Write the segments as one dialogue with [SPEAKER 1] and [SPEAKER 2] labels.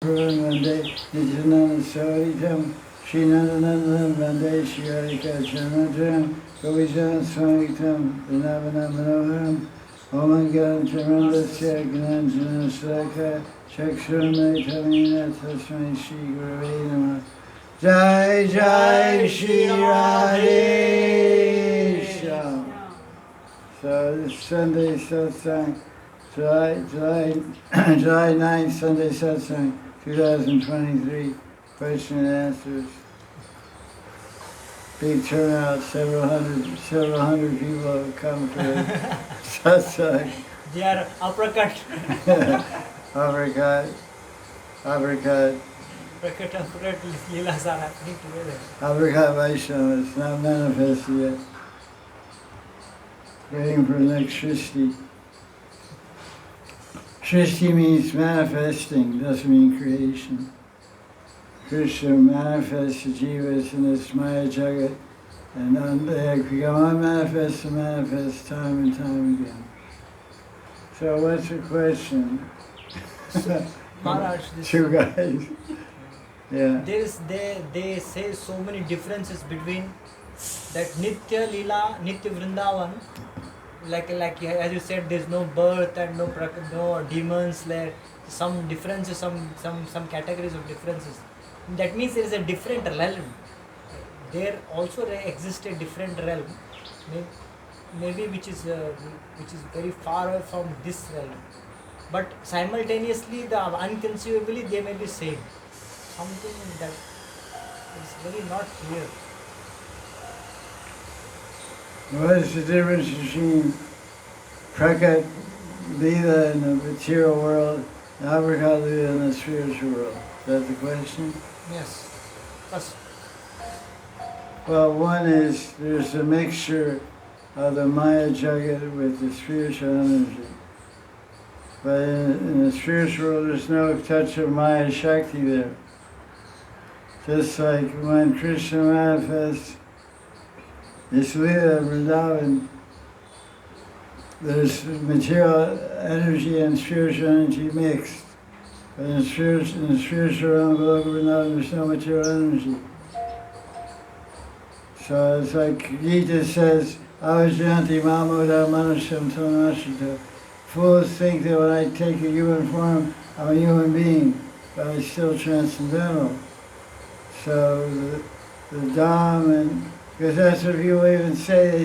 [SPEAKER 1] Vande Nijananda Savitam Shri Nandanandan Vande Shri Hari Katha Gaudiya Vaisnava Vinavana Manoharam Omangalam Charandasya Gnanjana Saka Chakshurmai Tamina Tasmai Shri Gurave Namah Jaya Jaya Sri Radhe Shyam. So this Sunday Satsang, July 9th, Sunday Satsang, 2023, question and answers. Big turnout, several hundred people have come to Satsang.
[SPEAKER 2] They are uppercut.
[SPEAKER 1] Uppercut.
[SPEAKER 2] Uppercut, Leelas are happening together.
[SPEAKER 1] Hari Vaisnava, it's not manifested yet. Waiting for the next Shrishti. Shrishti means manifesting, doesn't mean creation. Krishna manifests the jivas in this Maya Jagat, and they become unmanifest and manifest time and time again. So what's the question?
[SPEAKER 2] Maharaj,
[SPEAKER 1] Two guys. Yeah.
[SPEAKER 2] They say so many differences between that Nitya Leela, Nitya Vrindavan, like as you said, there's no birth and no demons, like some differences, some categories of differences. That means there is a different realm. There also exists a different realm, maybe which is very far away from this realm. But simultaneously, unconceivably, they may be same. Something that is very not clear.
[SPEAKER 1] What is the difference between Prakat Leela in the material world and Abrakat Leela in the spiritual world? Is that the question?
[SPEAKER 2] Yes. First.
[SPEAKER 1] Well, one is there's a mixture of the Maya Jagat with the spiritual energy. But in the spiritual world, there's no touch of Maya Shakti there. Just like when Krishna manifests this Leela Vrindavan, there's material energy and spiritual energy mixed. But in the spiritual realm of Goloka Vrindavan, there's no material energy. So it's like Gita says, Avajanti Mamoda Manusham Tonashita. Fools think that when I take a human form, I'm a human being, but I'm still transcendental. So the Dham, and because that's what people even say,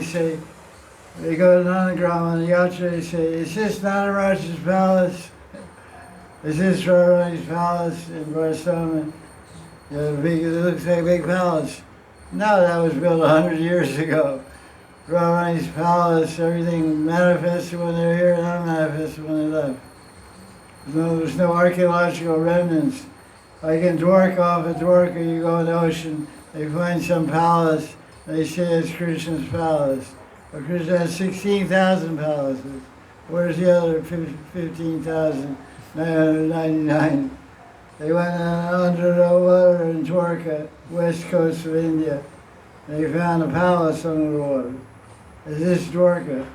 [SPEAKER 1] they go to Nanagram on the Yatra, they say, is this Nagaraj's palace? Is this Radharani's palace in Varsama? It looks like a big palace. No, that was built 100 years ago. Radharani's palace, everything manifested when they were here and unmanifested when they left. There's no archaeological remnants. Like in Dwarka, off of Dwarka, you go in the ocean, they find some palace, they say it's Krishna's palace. But Krishna has 16,000 palaces. Where's the other 15,999? They went under the water in Dwarka, west coast of India. They found a palace under the water. Is this Dwarka?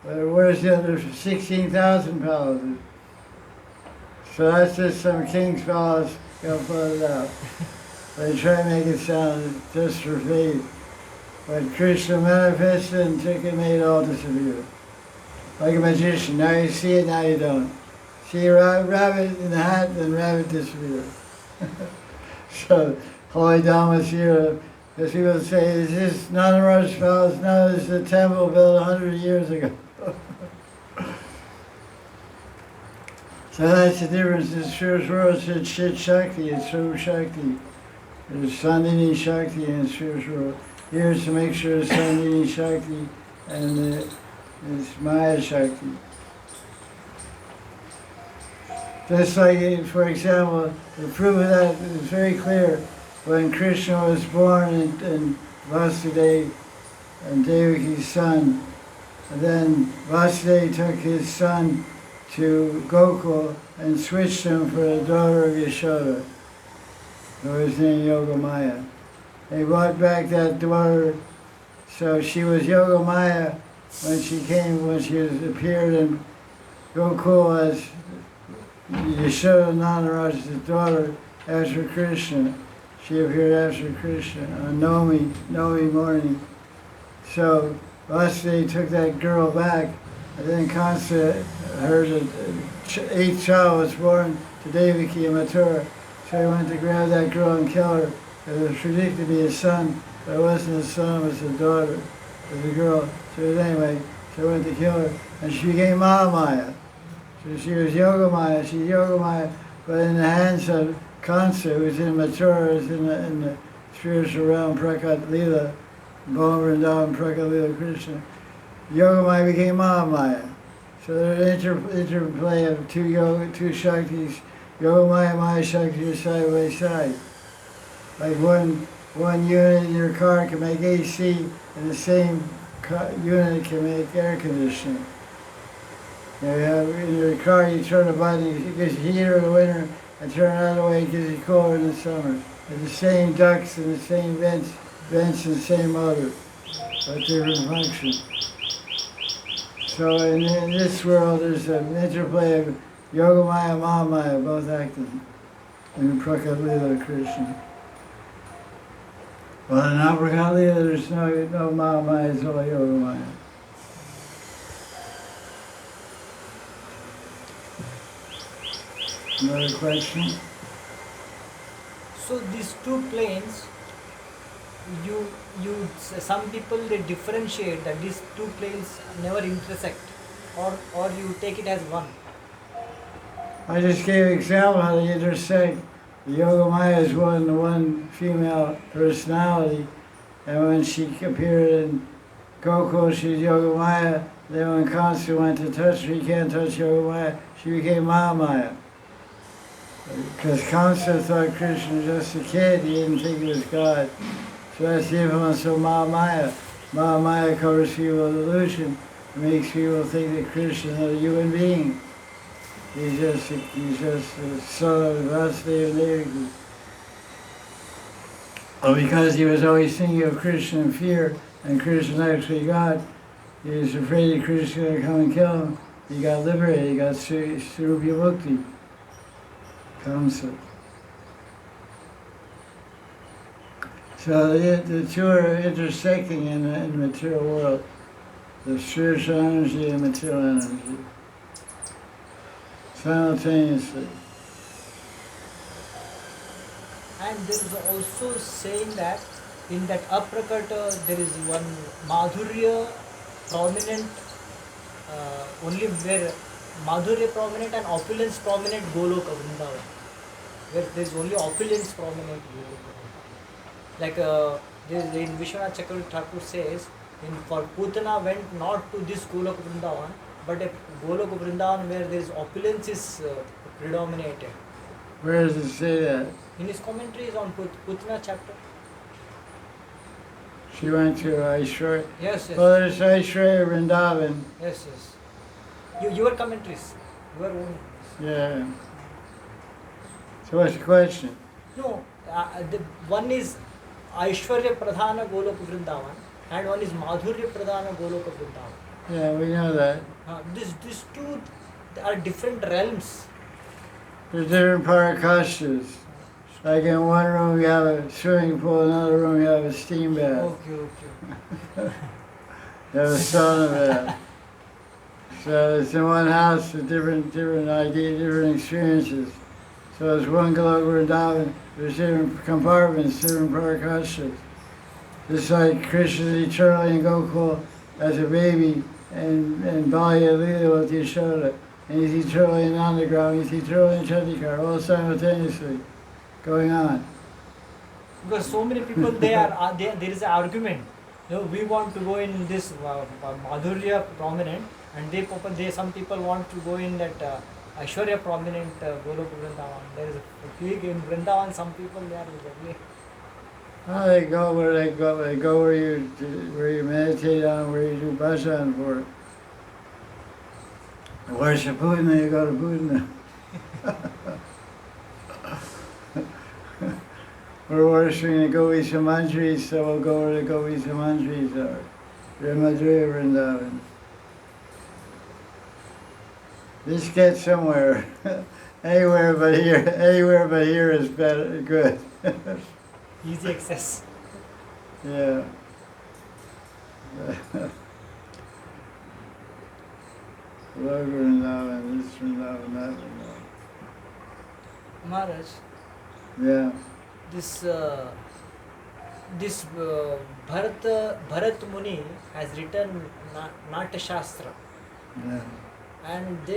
[SPEAKER 1] But where's the other 16,000 palaces? So that's just some king's palace got flooded out. They try to make it sound just for faith. But Krishna manifested and took and made it all disappear. Like a magician, now you see it, now you don't. See a rabbit in the hat, then rabbit disappears. So, Holy Dhamma's here, because people say, is this Nagaraj's palace? No, this is a temple built 100 years ago. So that's the difference. In the spiritual world, it's Shit Shakti, it's Swarup Shakti. There's Sandhini Shakti in the spiritual world. Here it's to make sure it's Sandhini Shakti and it's Maya Shakti. Just like, for example, the proof of that is very clear. When Krishna was born in Vasudeva and Devaki's son, and then Vasudeva took his son to Gokul and switched him for the daughter of Yashoda, who was named Yogamaya. They brought back that daughter, so she was Yogamaya when she appeared in Gokul as Yashoda Nandaraj's daughter after Krishna. She appeared after Krishna on Navami morning. So Vasudeva took that girl back, and then Kansa heard that the eighth child was born to Devaki and Mathura. So he went to grab that girl and kill her. It was predicted to be a son, but it wasn't a son, it was a daughter. It was a girl. So anyway, so he went to kill her, and she became Mahamaya. So she was Yogamaya. She's Yogamaya, but in the hands of Kansa, who's in Mathura, is in the spiritual realm, Prakat Leela, Vrindavan, Prakat Leela Krishna. Yogamaya became Mahamaya. So there's an interplay of two Shaktis. Yogamaya and Maya Shakti are side by side. Like one unit in your car can make AC, and the same unit can make air conditioning. You have, in your car, you turn a button, it gets heater in the winter, and turn it the other way, it gets you cooler in the summer. It's the same ducts and the same vents and the same motor, but different function. So in this world, there's an interplay of Yogamaya and Mahamaya, both acting in Prakat Leela Krishna. Well, in Prakat Leela, there's no Mahamaya, it's all Yogamaya. Another question?
[SPEAKER 2] So these two planes, some people they differentiate that these two planes never intersect, or you take it as one.
[SPEAKER 1] I just gave an example how they intersect. The Yogamaya is one female personality, and when she appeared in Gokul, she's Yogamaya. Then when Kansa went to touch her, he can't touch Yogamaya, she became Mahamaya. Because Kansa thought Krishna was just a kid, he didn't think he was God. So that's the influence of Mahamaya. Mahamaya covers people with illusion, and makes people think that Krishna is not a human being. He's just the son of Vasudeva and Devaki. Well, because he was always thinking of Krishna in fear, and Krishna is actually God, he was afraid that Krishna was going to come and kill him. He got liberated, he got Surupya Mukti. Concept. So the two are intersecting in the material world, the spiritual energy and material energy, simultaneously.
[SPEAKER 2] And there is also saying that in that aprakata there is one madhurya prominent, only where madhurya prominent and opulence prominent Goloka Vrindavan, where there is only opulence prominent Goloka. Like in Vishwanath Chakravarti Thakur says, for Putana went not to this Goloka Vrindavan, but a Goloka Vrindavan where there is opulence is predominated.
[SPEAKER 1] Where does it say that?
[SPEAKER 2] In his commentaries on Putana chapter.
[SPEAKER 1] She went to Aishwarya.
[SPEAKER 2] Yes, yes.
[SPEAKER 1] Well, there's Aishwarya Vrindavan.
[SPEAKER 2] Yes, yes. Your commentaries, your own.
[SPEAKER 1] Yeah. So what's the question?
[SPEAKER 2] No, the one is Aishwarya Pradhana Goloka Vrindavan and one is Madhurya Pradhana Goloka Vrindavan.
[SPEAKER 1] Yeah, we know that.
[SPEAKER 2] These two are different realms.
[SPEAKER 1] There's different parakashas. Like in one room you have a swimming pool, in another room you have a steam bath.
[SPEAKER 2] Okay.
[SPEAKER 1] You have a sauna bath. So it's in one house with different ideas, different experiences. So it's one Goloka Vrindavan, there's different compartments, different parakashas. Just like Krishna is eternally in Gokul as a baby and Balya Leela with Yashoda. And he's eternally in Nandagram, he's eternally in Chandikar, all simultaneously going on.
[SPEAKER 2] Because so many people, there is an argument. We want to go in this Madhurya prominent, and some people want to go in that Aishwarya prominent Goloka Vrindavan. There is a big in Vrindavan, some people there is a
[SPEAKER 1] They go where they go. They go where you meditate on, where you do bhajan for. Worship Buddha, you go to Buddha. We're worshiping the Gaudiya Manjaris, so we'll go where the Gaudiya Manjaris are. Madhurya Vrindavan. Just get somewhere. Anywhere but here is better, good.
[SPEAKER 2] Easy access.
[SPEAKER 1] Yeah. Love Vrindavan, this Vrindavan, that Vrindavan.
[SPEAKER 2] Maharaj,
[SPEAKER 1] Yeah.
[SPEAKER 2] This Bharat Muni has written Natya Shastra,
[SPEAKER 1] Yeah.
[SPEAKER 2] and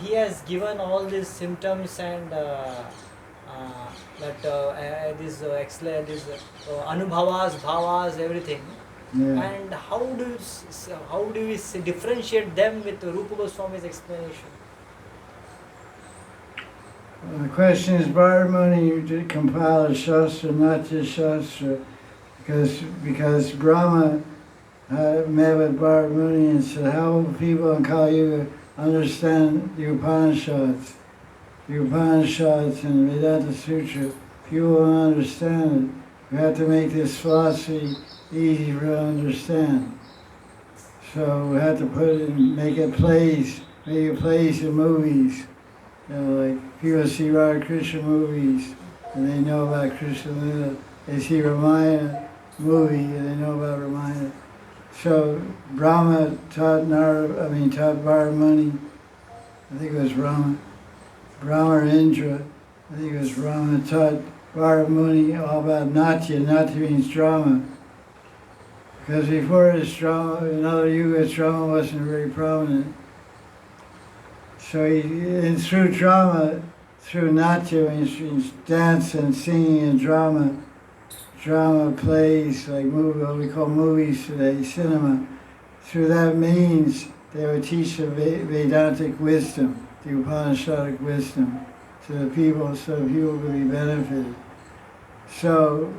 [SPEAKER 2] he has given all these symptoms and this anubhavas, bhavas, everything.
[SPEAKER 1] Yeah.
[SPEAKER 2] And how do we differentiate them with Rupa Goswami's explanation?
[SPEAKER 1] Well, the question is, Bharat Muni did compile a Shastra, Natya Shastra, because Brahma met with Bharat Muni and said, how will people in Kali Yuga understand the Upanishads? The Upanishads and Vedanta Sutra, people won't understand it. We have to make this philosophy easy for them to understand. So we have to make it plays in movies. You know, like people see Radha Krishna movies and they know about Krishna Lila. They see Ramayana movie and they know about Ramayana. So Brahma taught Bharat Muni, I think it was Brahma or Indra, I think it was Brahma, taught Bharat Muni all about Natya. Natya means drama. Because before this drama, in other yugas, drama wasn't very prominent. So through drama, through Natya means dance and singing and drama plays, like what we call movies today, cinema. Through that means they would teach the Vedantic wisdom, the Upanishadic wisdom to the people so the people could be benefited. So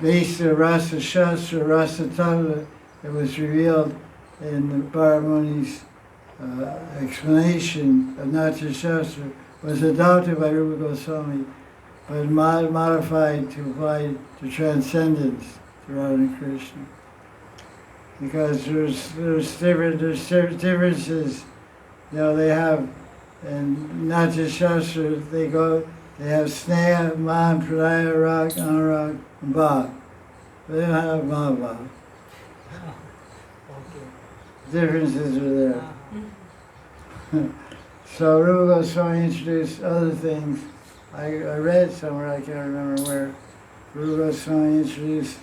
[SPEAKER 1] based on Rasa Shastra, Rasa Tattva, it was revealed in the Bharat Muni's explanation of Natya Shastra, was adopted by Rupa Goswami, but modified to apply to transcendence to Radha and Krishna. Because there's differences, you know, they have, in Natya Shastra, they have Sneha, Man, Pradaya, Rag, Anurag, and Bhav. But they don't have Mahabhav.
[SPEAKER 2] Okay.
[SPEAKER 1] Differences are there. So Rupa Goswami introduced other things. I read somewhere, I can't remember where, Rupa Goswami introduced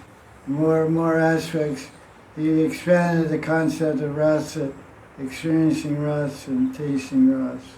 [SPEAKER 1] more aspects. He expanded the concept of rasa, experiencing rasa and tasting rasa.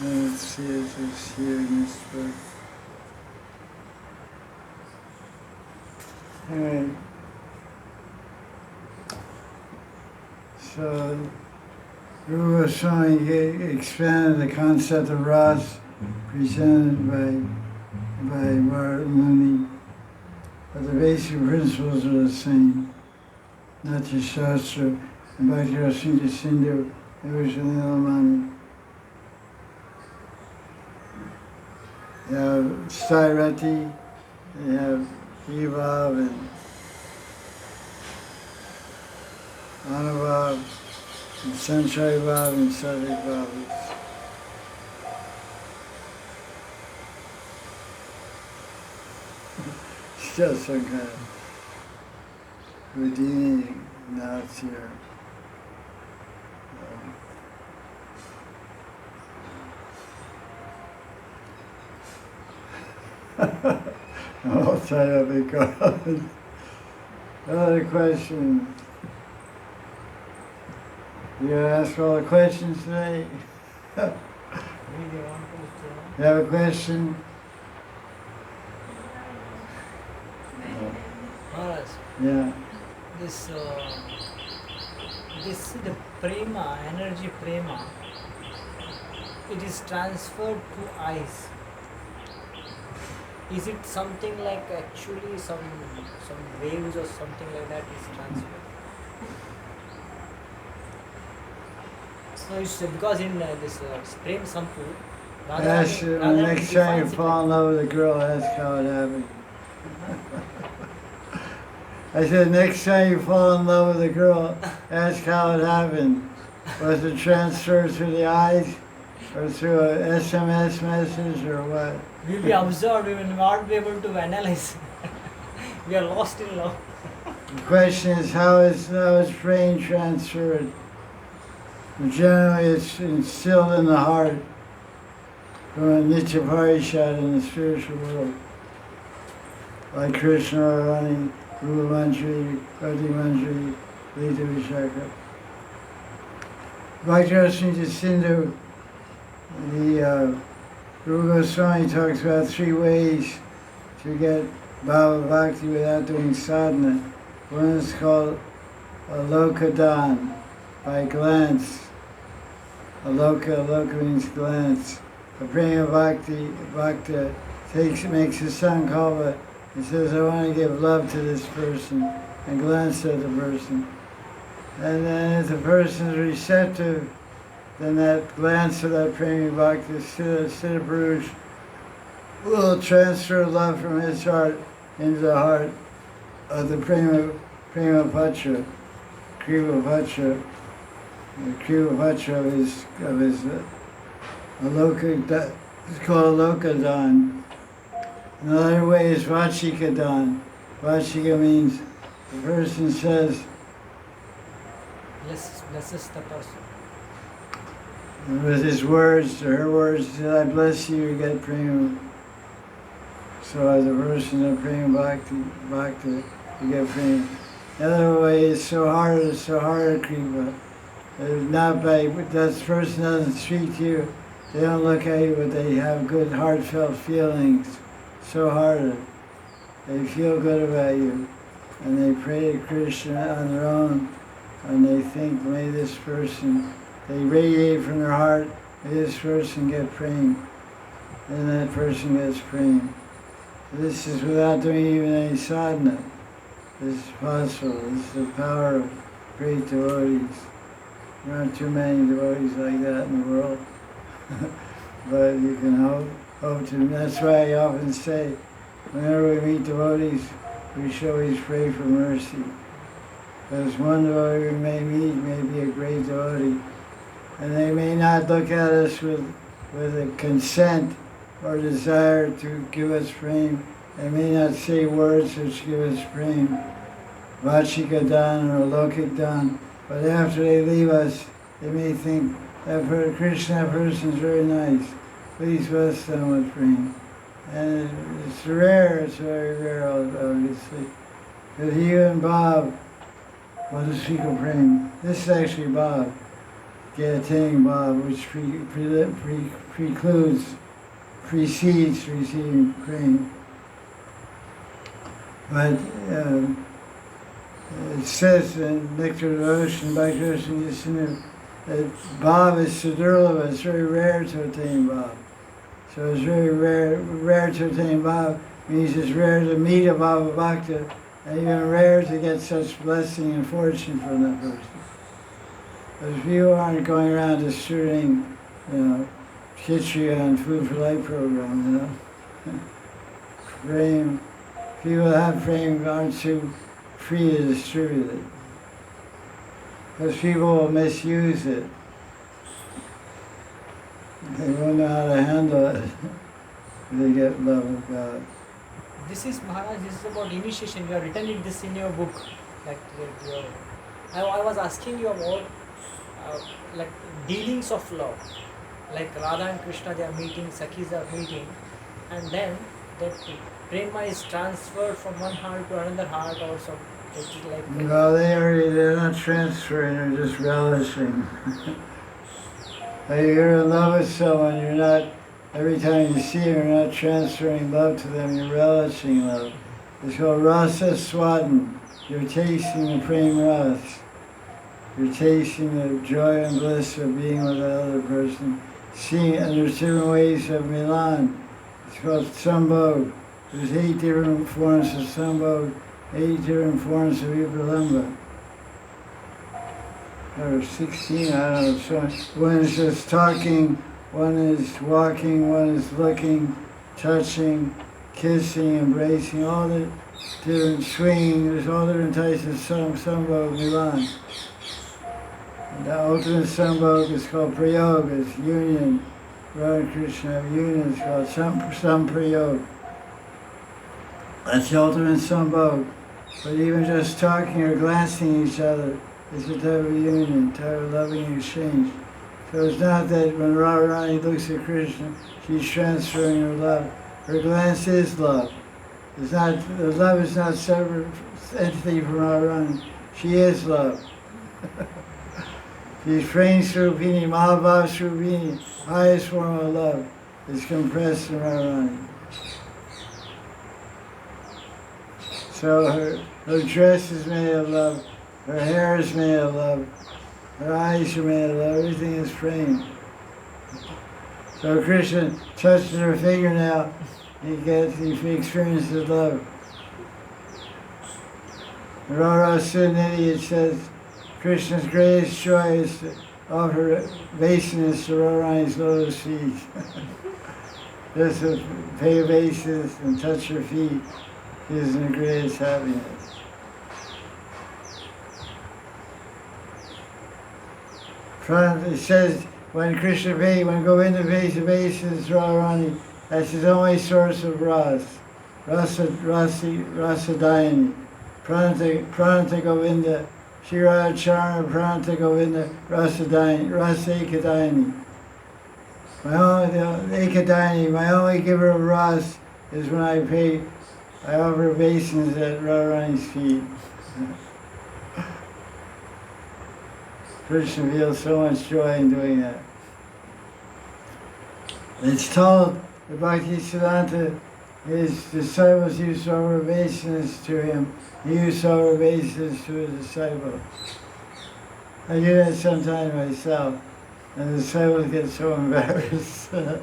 [SPEAKER 1] Let's see if it's here in this book. Alright. So, Rupa Goswami expanded the concept of Ras presented by Bharat Muni, but the basic principles are the same. Natya Shastra and Bhakti Rasinga Sindhu, Nilamani. You have Sairati, you have Evav, Anubhav, and Sanchari Bhav and Sadhya Bhav. It's just some kind of Houdini knots here. I'll tell you because another question. You ask all the questions today? You have a question?
[SPEAKER 2] Maharaj,
[SPEAKER 1] Yeah.
[SPEAKER 2] this the prema, energy prema, it is transferred to eyes. Is it something like actually some waves or something like that is transferred? No, it's because in this Prem Sampu,
[SPEAKER 1] Ask you, the next time you fall in love with a girl, ask how it happened. I said, next time you fall in love with a girl, ask how it happened. Was it transferred through the eyes, or through a SMS message, or what?
[SPEAKER 2] We'll be observed, we will not be able to analyze. We are lost in love.
[SPEAKER 1] The question is, how is praying transferred? Generally, it's instilled in the heart from a Nitya Parishad in the spiritual world. Like Krishna Rani, Guru Manjari, Radha Manjari, Lita Vishaka. Bhakti Sindhu, the Guru Goswami talks about 3 ways to get Bhava Bhakti without doing sadhana. One is called Alokadan, by glance. Aloka means glance. A prema bhakti, bhakta makes a sankalpa and says, I want to give love to this person, and glance at the person. And then if the person is receptive, then that glance of that prema bhakti, Siddha Purush, will transfer love from his heart into the heart of the prema patra, kriva patra. The kriva patra of his aloka, it's called alokadan. Another way is vachikadan. Vachika means the person says,
[SPEAKER 2] Blesses the person.
[SPEAKER 1] with his words or her words, I bless you, you get prema. So as a person of prema bhakti, you get prema. Another way is Sohara kripa. Not by, that person doesn't speak to you, they don't look at you, but they have good heartfelt feelings. Sohara. They feel good about you. And they pray to Krishna on their own, and they think, may this person, they radiate from their heart, may this person get prema. And that person gets prema. This is without doing even any sadhana. This is possible. This is the power of great devotees. There aren't too many devotees like that in the world. But you can hope to. That's why I often say, whenever we meet devotees, we should always pray for mercy. Because one devotee we may meet may be a great devotee, and they may not look at us with a consent or desire to give us prema. They may not say words which give us prema, vachikadan or lokikadan, but after they leave us, they may think, that Krishna person is very nice, please bless them with prema. And it's rare, it's very rare, obviously. But even Bob, what is speak of prema? This is actually Bob, attaining Bob, which precedes receiving prema. But it says in Nectar of the Ocean, Bhakti Ocean, that Bhav is Sudurlava, it's very rare to attain Bhav. So it's very rare to attain Bhav, means it's rare to meet a Bhava Bhakta, and even rare to get such blessing and fortune from that person. Because people aren't going around distributing, khichdi and Food for Life program, Prema. People that have prema aren't too free to distribute it. Because people will misuse it. They won't know how to handle it. They get love of God.
[SPEAKER 2] This is Maharaj. This is about initiation. You have written it this in your book. I was asking you about like dealings of love. Like Radha and Krishna, they are meeting, Sakhis are meeting, and then that prema is transferred from one heart to another heart also. It's like
[SPEAKER 1] Well, they're not transferring, they're just relishing. When you're in love with someone, you're not, every time you see them, you're not transferring love to them, you're relishing love. It's called rasa swadan. You're tasting the prema ras. You're tasting the joy and bliss of being with that other person. Seeing, and there's different ways of milan. It's called sambhog. There's 8 different forms of sambhog, 8 different forms of vipralambha. Or 16, I don't know. So one is just talking, one is walking, one is looking, touching, kissing, embracing, all the different swinging. There's all different types of sambhog milan. The ultimate sambhog is called prayoga, it's union. Radha and Krishna have union, it's called samprayog. That's the ultimate sambhog. But even just talking or glancing each other is a type of union, type of loving exchange. So it's not that when Radharani looks at Krishna, she's transferring her love. Her glance is love. It's not, the love is not separate entity from Radharani. She is love. She's Prem Swarupini, Mahabhav Swarupini, highest form of love is compressed in Radharani. So her dress is made of love, her hair is made of love, her eyes are made of love, everything is praying. So Krishna touches her fingernail, he experiences love. Radha Sundari, it says, Krishna's greatest joy is to offer obeisance to Radharani's lotus feet. Just to pay obeisance and touch her feet is the greatest happiness. It says when Krishna pays, when Govinda pays obeisance to Radharani, that's his only source of rasadayani. Pranata Govinda, Shirada Charana Pranata Govinda, rasekadayani. My only giver of ras is when I offer obeisance at Radharani's feet. Krishna feels so much joy in doing that. It's told that Bhakti Siddhanta, his disciples used to offer obeisance to him. He used to offer obeisance to his disciple. I do that sometimes myself, and the disciples get so embarrassed.
[SPEAKER 2] it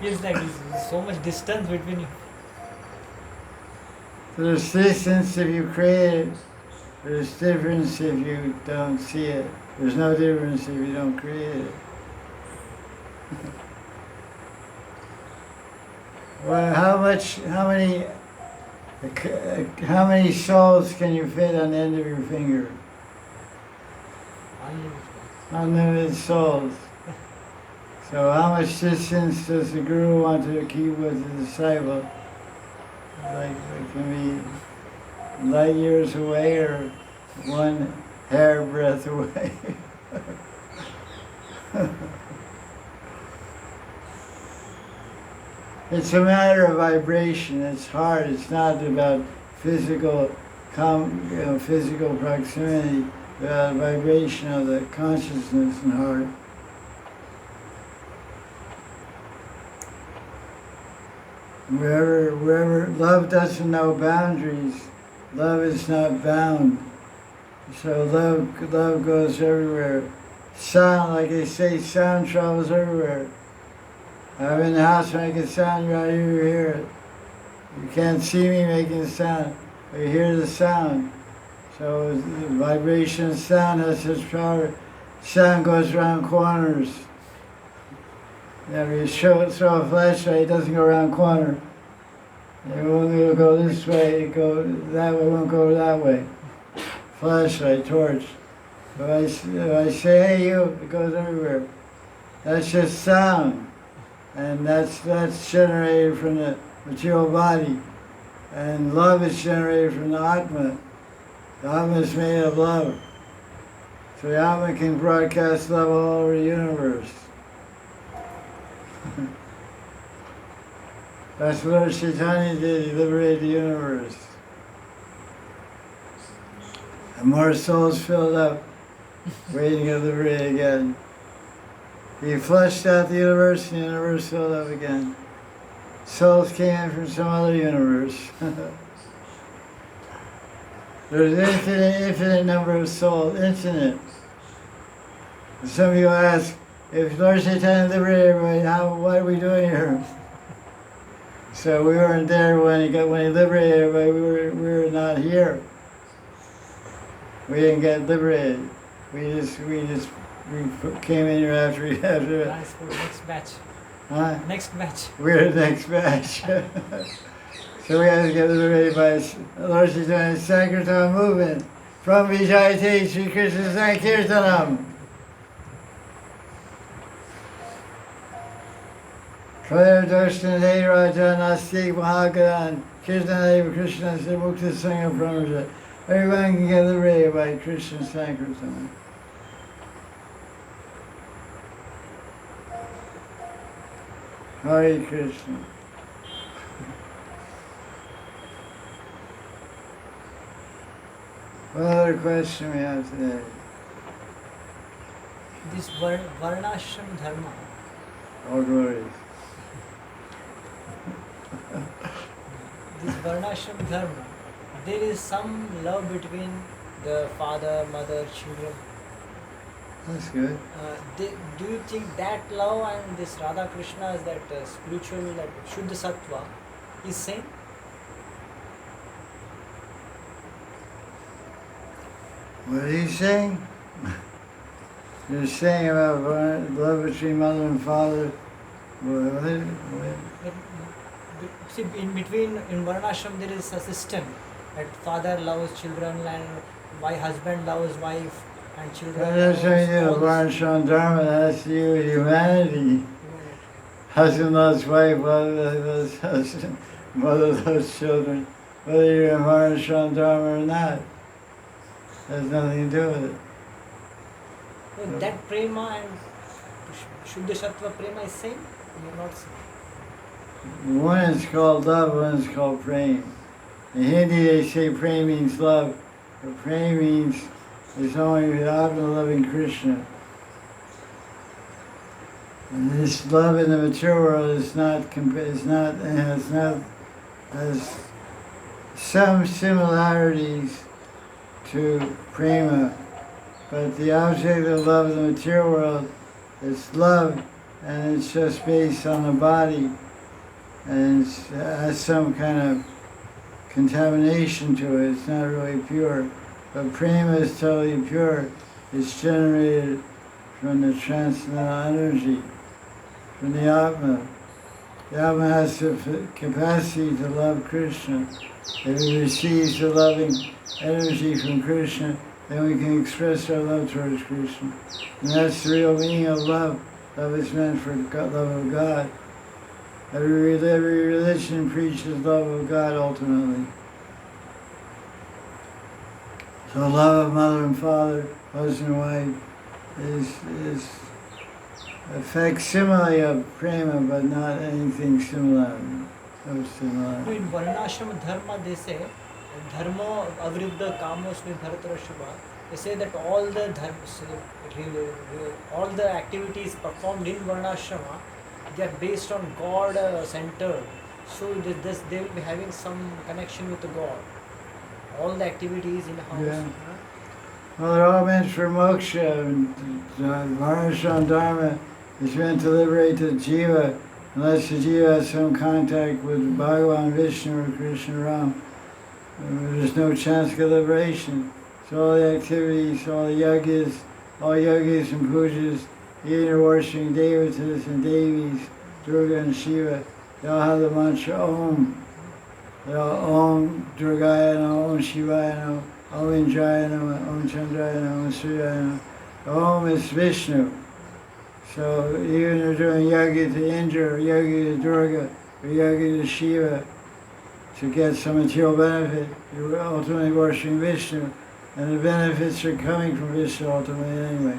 [SPEAKER 2] feels like there's so much distance between you.
[SPEAKER 1] There's distance if you create it. There's difference if you don't see it. There's no difference if you don't create it. Well, how many souls can you fit on the end of your finger? Unlimited souls. So how much distance does the guru want to keep with the disciple? Like it can be light years away or one hair breadth away. It's a matter of vibration. It's hard. It's not about physical proximity, but vibration of the consciousness and heart. Wherever love doesn't know boundaries, love is not bound. So love goes everywhere. Sound, like they say, sound travels everywhere. I'm in the house making sound, you're out here, you hear it. You can't see me making a sound, but you hear the sound. So the vibration of sound has such power. Sound goes around corners. If you throw a flashlight, it doesn't go around corner. It won't go this way, it go that way, it won't go that way. flashlight, torch. If I say, hey you, it goes everywhere. That's just sound. And that's generated from the material body. And love is generated from the Atma. The Atma is made of love. So the Atma can broadcast love all over the universe. That's what Lord Chaitanya did, he liberated the universe. And more souls filled up, waiting to liberate again. He flushed out the universe and the universe filled up again. Souls came in from some other universe. There's infinite number of souls, infinite. Some of you ask, if Lord Chaitanya liberated everybody, what are we doing here? So we weren't there when he liberated everybody, we were not here. We didn't get liberated. We came in here after
[SPEAKER 2] Nice for next batch.
[SPEAKER 1] Huh?
[SPEAKER 2] Next batch.
[SPEAKER 1] We're the next batch. So we had to get liberated by Lord Chaitanya's Sankirtan movement. From Vijayate Sri Krishna Sankirtanam. Kaya Darshan Hey Raja Nastik Mahagadan Krishna Deva Krishna Mukta Sangha Pramajat. Everyone can get liberated by Krishna Sankirtan. Hare Krishna. What other question we have today?
[SPEAKER 2] This Varnashram Dharma.
[SPEAKER 1] All glories.
[SPEAKER 2] This Varnashram Dharma, there is some love between the father, mother, children.
[SPEAKER 1] That's good.
[SPEAKER 2] Do you think that love and this Radha Krishna is that spiritual, that Shuddha Sattva is same?
[SPEAKER 1] What are you saying? You're saying about love between mother and father.
[SPEAKER 2] See, in between, in Varnashram there is a system that father loves children and husband loves wife and children.
[SPEAKER 1] That's why you do Varnashram Dharma, that's you, humanity. Husband loves wife, mother loves husband, mother loves children. Whether you're in Varnashram Dharma or not, has nothing to do with it.
[SPEAKER 2] So that prema and Shuddha Sattva prema is same? You're not same.
[SPEAKER 1] One is called love, one is called prem. In Hindi they say prem means love, but prem means it's only the Atma loving Krishna. And this love in the material world has some similarities to prema, but the object of love in the material world is love, and it's just based on the body, and it has some kind of contamination to it. It's not really pure, but prema is totally pure. It's generated from the transcendental energy, from the Atma. The Atma has the capacity to love Krishna. If it receives the loving energy from Krishna, then we can express our love towards Krishna. And that's the real meaning of love. Love is meant for love of God. Every religion preaches love of God ultimately. So love of mother and father, husband and wife, is a facsimile of prema, but not anything similar. No similar.
[SPEAKER 2] In Varnashram Dharma they say, Dharma avriddha kamosmi bharatarashubha. They say that all the activities performed in Varnashrama, they are based on God centered. So they will be having some connection with the God. All the activities in the house.
[SPEAKER 1] Yeah. Well, they're all meant for moksha. And Varnashram Dharma is meant to liberate the jiva, unless the jiva has some contact with Bhagavan, Vishnu, or Krishna Ram. There's no chance of liberation. So all the activities, all yogis and pujas, even the worshipping devatas and devis, Durga and Shiva, they all have the mantra Om. They all Om Durgaya no, Om Shivaya no, Om Indraya Nama, Om Chandraya Nama, Om Suryaya Nama. Om is Vishnu. So even if you're doing yoga to Indra, or yoga to Durga, or yoga to Shiva, to get some material benefit, you're ultimately worshiping Vishnu, and the benefits are coming from Vishnu ultimately anyway.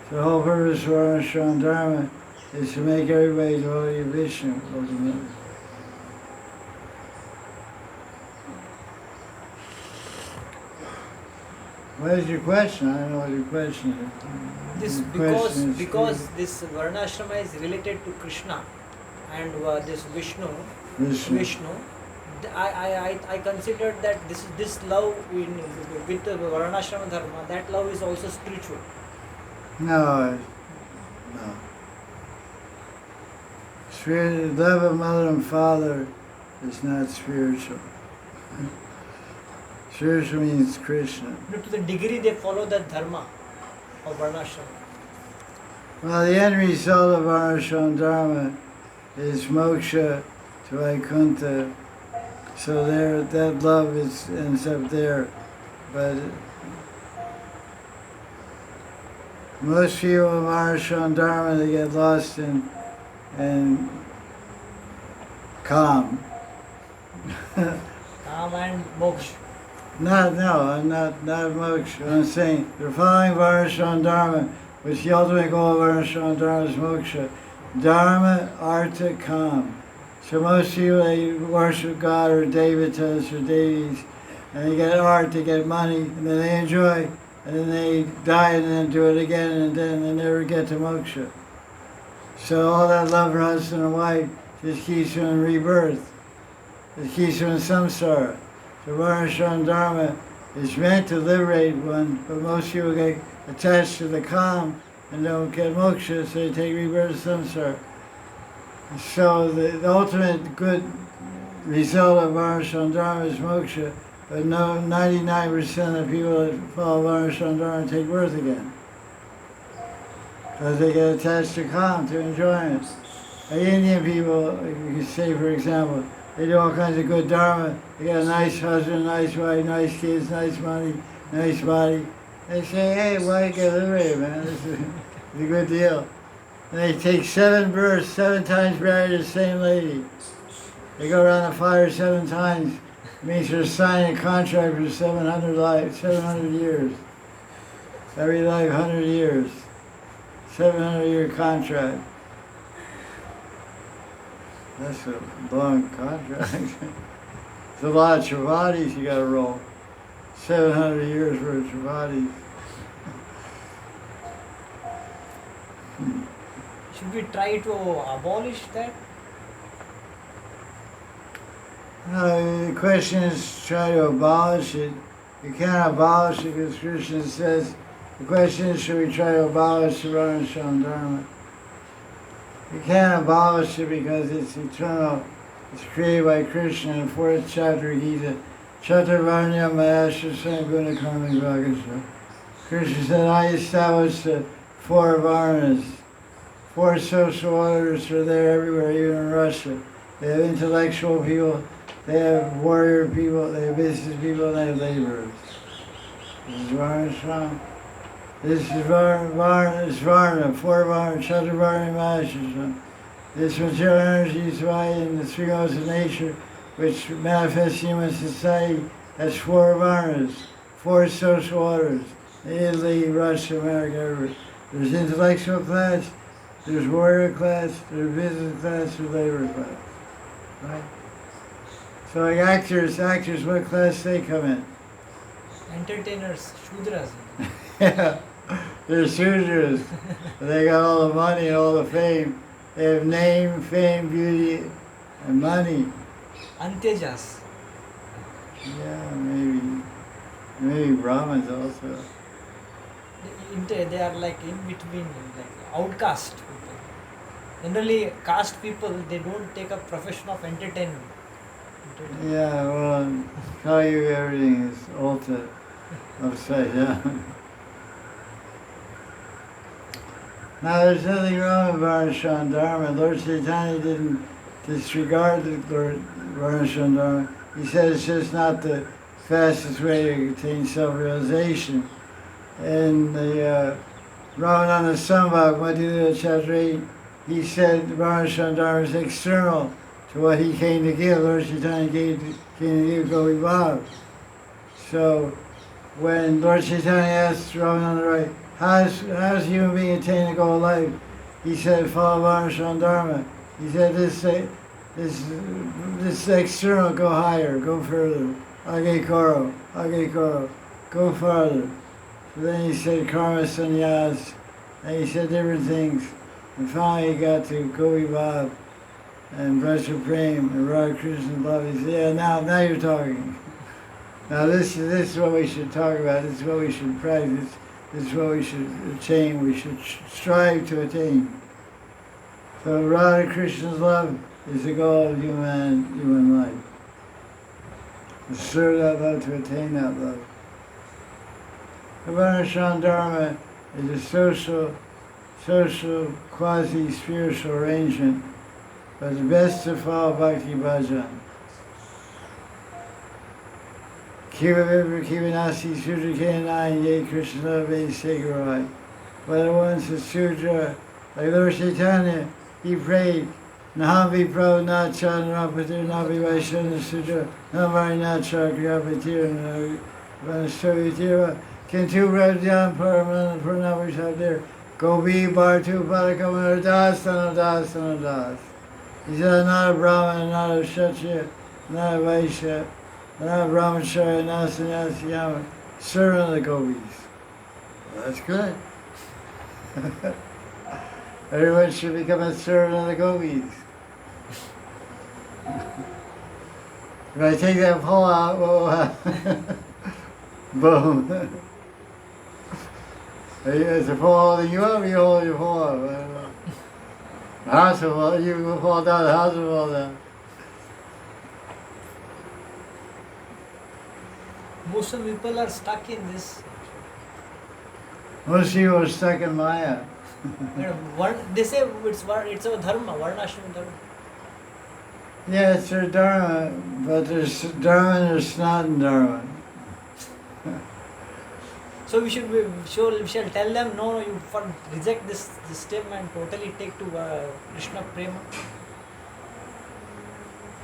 [SPEAKER 1] So the whole purpose of Varnashram Dharma is to make everybody devotee of Vishnu ultimately. What is your question? I don't know what your question is.
[SPEAKER 2] This because this Varnashrama is related to Krishna and this Vishnu. I considered that this love with the Varnashrama Dharma, that love is also spiritual.
[SPEAKER 1] No. The love of mother and father is not spiritual. Spiritual means Krishna.
[SPEAKER 2] To the degree they follow that dharma of Varnashrama.
[SPEAKER 1] Well, the end result of Varnashram Dharma is moksha to Vaikuntha. So that love ends up there. But most people in Varnashram Dharma, they get lost in calm.
[SPEAKER 2] Calm and moksha.
[SPEAKER 1] I'm not moksha. I'm saying they're following Varnashram Dharma, which the ultimate goal of Varnashram Dharma is moksha. Dharma, artha, kam. So most people, they worship God or devatas or deities, and they get art, they get money, and then they enjoy, and then they die and then do it again, and then they never get to moksha. So all that love for husband and wife just keeps them in rebirth. It keeps them in samsara. So Varnashram Dharma is meant to liberate one, but most people get attached to the calm and don't get moksha, so they take rebirth samsara. So the ultimate good result of Varnashram Dharma is moksha, but 99% of people that follow Varnashram Dharma take birth again. Because they get attached to calm, to enjoyment. Indian people, you could say for example, they do all kinds of good dharma. They got a nice husband, nice wife, nice kids, nice money, nice body. They say, hey, why you get liberated, man? This is a good deal. And they take 7 births, 7 times married to the same lady. They go around the fire 7 times. It means they're signing a contract for 700 lives, 700 years. Every life, 100 years. 700-year contract. That's a long contract. It's a lot of travatis you gotta roll. 700 years worth of travatis.
[SPEAKER 2] Should we try to abolish that?
[SPEAKER 1] No, the question is try to abolish it. You can't abolish it because Krishna says, the question is should we try to abolish the Varnashram Dharma? You can't abolish it because it's eternal. It's created by Krishna in the 4th chapter of Gita. Chaturvarnya Mayasha Sanguna Karma Vagasha. Krishna said, I established the 4 varnas. 4 social orders are there everywhere, even in Russia. They have intellectual people, they have warrior people, they have business people, and they have laborers. This is Varnashram. This is Varna, 4 Varna, Chaturvarnya Mayasha. This material energy is divided in the 3 modes of nature, which manifest human society as 4 Varnas, 4 social orders. Italy, Russia, America, everywhere. There's intellectual class, there's warrior class, there's business class, there's labor class. Right? So like actors, what class they come in?
[SPEAKER 2] Entertainers, Shudras.
[SPEAKER 1] Yeah, they're Sudras. They got all the money and all the fame. They have name, fame, beauty, and money.
[SPEAKER 2] Antyajas.
[SPEAKER 1] Yeah, maybe Brahmins also.
[SPEAKER 2] They are like in between, like outcast people. Generally, caste people, they don't take up profession of entertainment.
[SPEAKER 1] Yeah, well, tell you everything is ulta upside down. Now, there's nothing wrong with Varnashram Dharma. Lord Chaitanya didn't disregard the Lord Varnashram Dharma. He said it's just not the fastest way to attain self-realization. In the Ramananda Sambhag, Madhya Chapter 8, he said Varnashram Dharma is external to what he came to give. Lord Chaitanya came to give Gaudiya Vaisnava. So when Lord Chaitanya asked Ramananda Rai, how does a human being attain the goal of life? He said, follow Varnashram Dharma. He said, this external, go higher, go further. Age koro, go farther. So then he said karma sannyas, and he said different things. And finally he got to Gaudiya Vaisnava and Braja Prem and Radha Krishna love. He said, yeah, now you're talking. Now this is what we should talk about, this is what we should practice, this is what we should attain, we should strive to attain. So Radha Krishna's love is the goal of human life. To serve that love, to attain that love. The Varnashram Dharma is a social, quasi-spiritual arrangement, but it's best to follow Bhakti Bhajan. Kiva Nasi Sudra Kenai Ye Krishna Ve Segarai. But once a Sudra, like Lord Chaitanya, he prayed, Nahavi Pro Nacha Narapatir Navi Vaishana Sudra, Navari Nacha Kriyapatir Vanasavitira, Kintu Radhyan Paramana Purnavi Shabdir, Gobi Bartu Padakamana Das. He said, I'm not a Brahman, not a Kshatriya, not a Vaishya, not a Brahmacharya, not a Sannyasi, I'm a servant of the gopis. Well, that's good. Everyone should become a servant of the gopis. If I take that pole out, what will happen? Boom. Is the pole holding you up, you hold your pole up? I don't know. The house will fall, you will fall down, the house will fall down.
[SPEAKER 2] Most of people are stuck in this.
[SPEAKER 1] Most people are stuck in Maya.
[SPEAKER 2] They say it's a dharma, varnashram dharma.
[SPEAKER 1] Yeah, it's their dharma, but there's dharma and there's not dharma.
[SPEAKER 2] So we shall tell them, no, you reject this statement, totally take to Krishna Prema.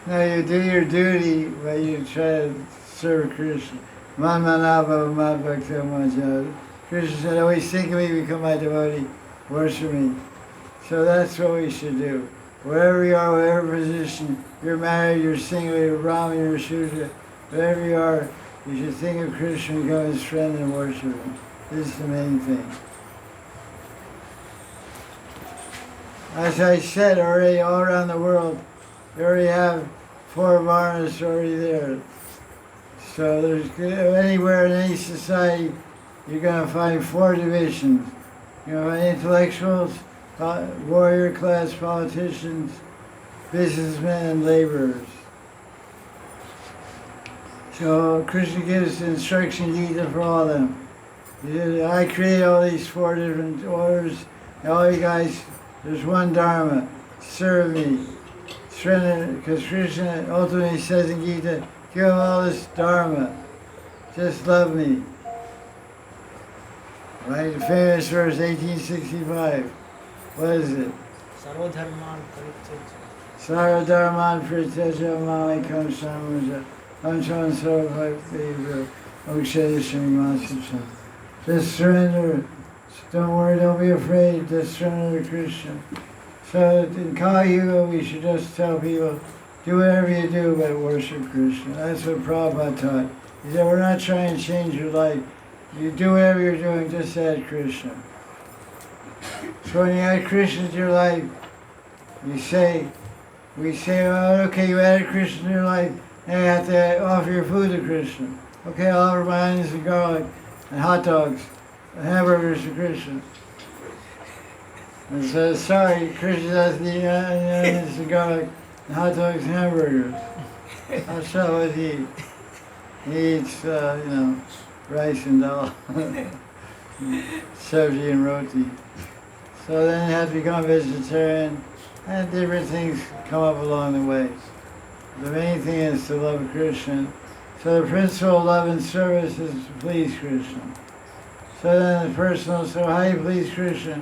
[SPEAKER 1] No, you do your duty, but you try to serve Krishna. Manmanava Madbhakta Majad. Krishna said, always think of me, become my devotee, worship me. So that's what we should do. Wherever you are, whatever position, you're married, you're single, you're Brahmin, you're Shudra, wherever you are, you should think of Krishna, become his friend and worship him. This is the main thing. As I said already, all around the world, you already have 4 varnas already there. So there's anywhere in any society, you're going to find 4 divisions. You're going to find intellectuals, warrior class politicians, businessmen, and laborers. So Krishna gives instruction Gita for all of them. He said, I create all these 4 different orders, and all you guys, there's one Dharma, serve me. Surrender, because Krishna ultimately says in Gita, give them all this Dharma, just love me. Right, the famous verse, 1865. What is it?
[SPEAKER 2] Sarvodharman Parityaja.
[SPEAKER 1] Sarvodharman Parityaja Mamekam Samaja. Anchon Sarvabhakti Okshaya Srimasa. Just surrender. Don't worry, don't be afraid. Just surrender to Krishna. So in Kali Yuga, we should just tell people, do whatever you do, but worship Krishna. That's what Prabhupada taught. He said, we're not trying to change your life. You do whatever you're doing, just add Krishna. So when you add Krishna to your life, we say, oh, okay, you added Krishna to your life, and you have to offer your food to Krishna. Okay, I'll offer my onions and garlic, and hot dogs, and hamburgers to Krishna. And so, sorry, Krishna doesn't eat onions and garlic, and hot dogs and hamburgers. How shall it eat? He eats, rice and dal, sabji and roti. So then you have to become a vegetarian, and different things come up along the way. The main thing is to love Krishna, So the principle of love and service is to please Krishna. So then the person will say, how do you please Krishna?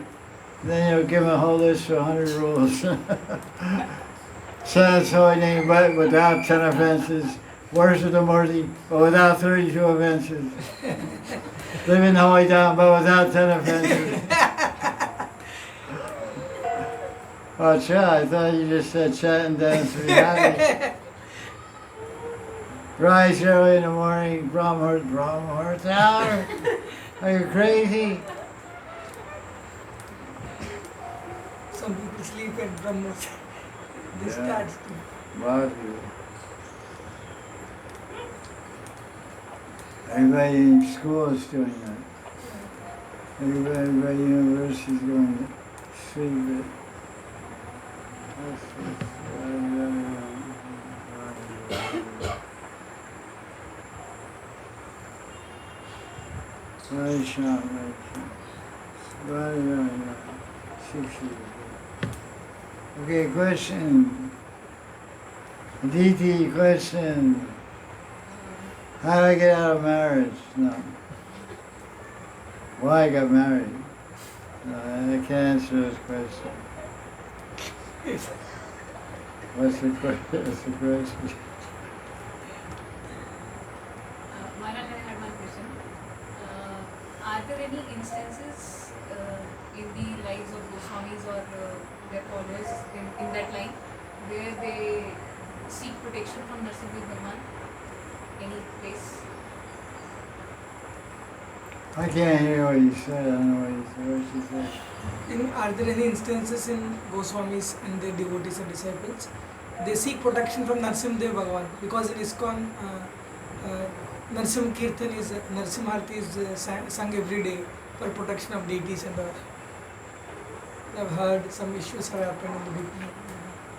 [SPEAKER 1] Then you'll give him a whole list of 100 rules. Chant his holy name but without 10 offenses. Worship the Murti but without 32 offenses. Live in holy Dham but without 10 offenses. Oh, Cha, I thought you just said chant and dance to be happy. Rise early in the morning, Brahma hour. Are you crazy?
[SPEAKER 3] Some people sleep at Brahma. They start to.
[SPEAKER 1] Lot of people. Everybody in school is doing that. Everybody in university is going to sleep at. Very sharp, very sharp. Very, very, very. 6 years. Okay, question. Aditi, question. How do I get out of marriage? No. Why I got married? No, I can't answer this question. What's the question?
[SPEAKER 4] Maharaj, I had one question. Are there any instances in the lives of Goswamis or their followers in that line where they seek protection from Narasimha Bhagwan? Any place?
[SPEAKER 1] I can't hear what you said. I don't know what you said.
[SPEAKER 3] Are there any instances in Goswamis and their devotees and disciples? They seek protection from Narasimha Bhagwan because in ISKCON, Narasimha Kirtan is Narasimha Arati is sung every day for protection of deities and all. I've heard some issues have happened in the beginning.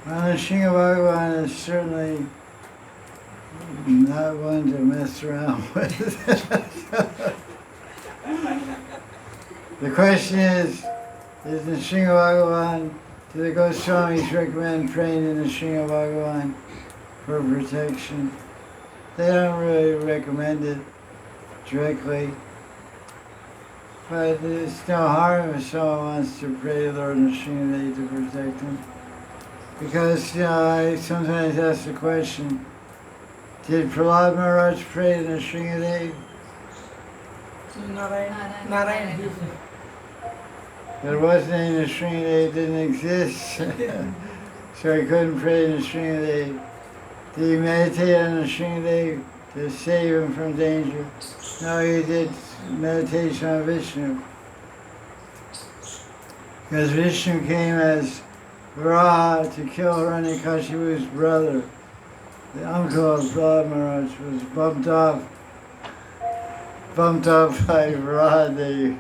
[SPEAKER 1] Narasimha Bhagwan is certainly not one to mess around with. The question is Narasimha Bhagwan, do the Goswamis recommend praying in Narasimha Bhagwan for protection? They don't really recommend it directly, but there's no harm if someone wants to pray to Lord Narasimha to protect him. Because, I sometimes ask the question, did Prahlad Maharaj pray to Narasimha?
[SPEAKER 3] Narayan.
[SPEAKER 1] There wasn't any Narasimha, it didn't exist. So he couldn't pray to Narasimha. Did he meditate on Narasimha to save him from danger? No, he did meditation on Vishnu. Because Vishnu came as Varaha to kill Hiranyakashipu's brother. The uncle of Prahlad Maharaj was bumped off by Varaha.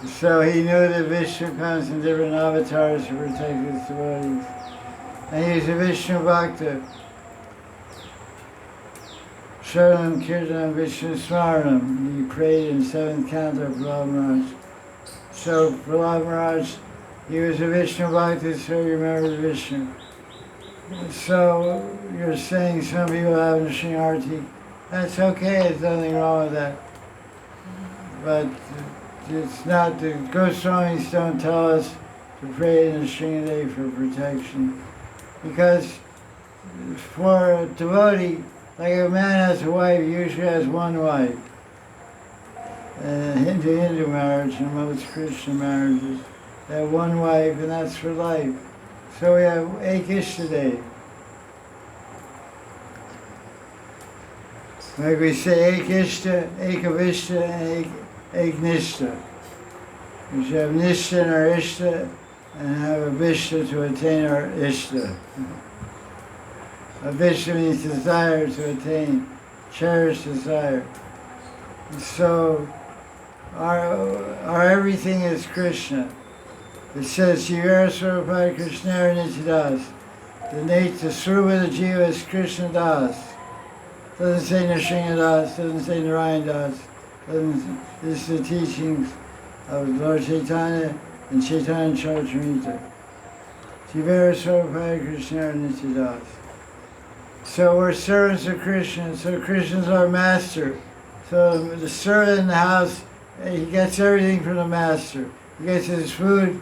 [SPEAKER 1] So he knew that Vishnu comes in different avatars to protect his devotees. And he was a Vishnu Bhakta. Sharanam Kirtanam Vishnu Smaranam. He prayed in 7th canto of Prahlad Maharaj. So Prahlad Maharaj, he was a Vishnu Bhakta, so he remembered Vishnu. So you're saying some people have Narasimha Arati. That's okay, there's nothing wrong with that. But it's not, the Goswamis don't tell us to pray in Narasimha for protection. Because for a devotee, like a man has a wife, he usually has one wife. Hindu marriage and most Christian marriages, they have one wife and that's for life. So we have Ekishtadev. Like we say Ekishta, Ekavishta, and Eknishta. We should have Nishta in our Ishta and have a Vishta to attain our Ishta. A Vishta means desire to attain, cherished desire. So our everything is Krishna. It says, Jivara Swarupai Krishnara Nityadas. The nature, Swarupa Jiva is Krishna Das. Doesn't say Narasimha Das, doesn't say Narayan Das. This is the teachings of Lord Chaitanya and Chaitanya Charitamrita. Jivara Swarupai Krishnara Nityadas. So we're servants of Krishna. So Krishna's our master. So the servant in the house, he gets everything from the master. He gets his food,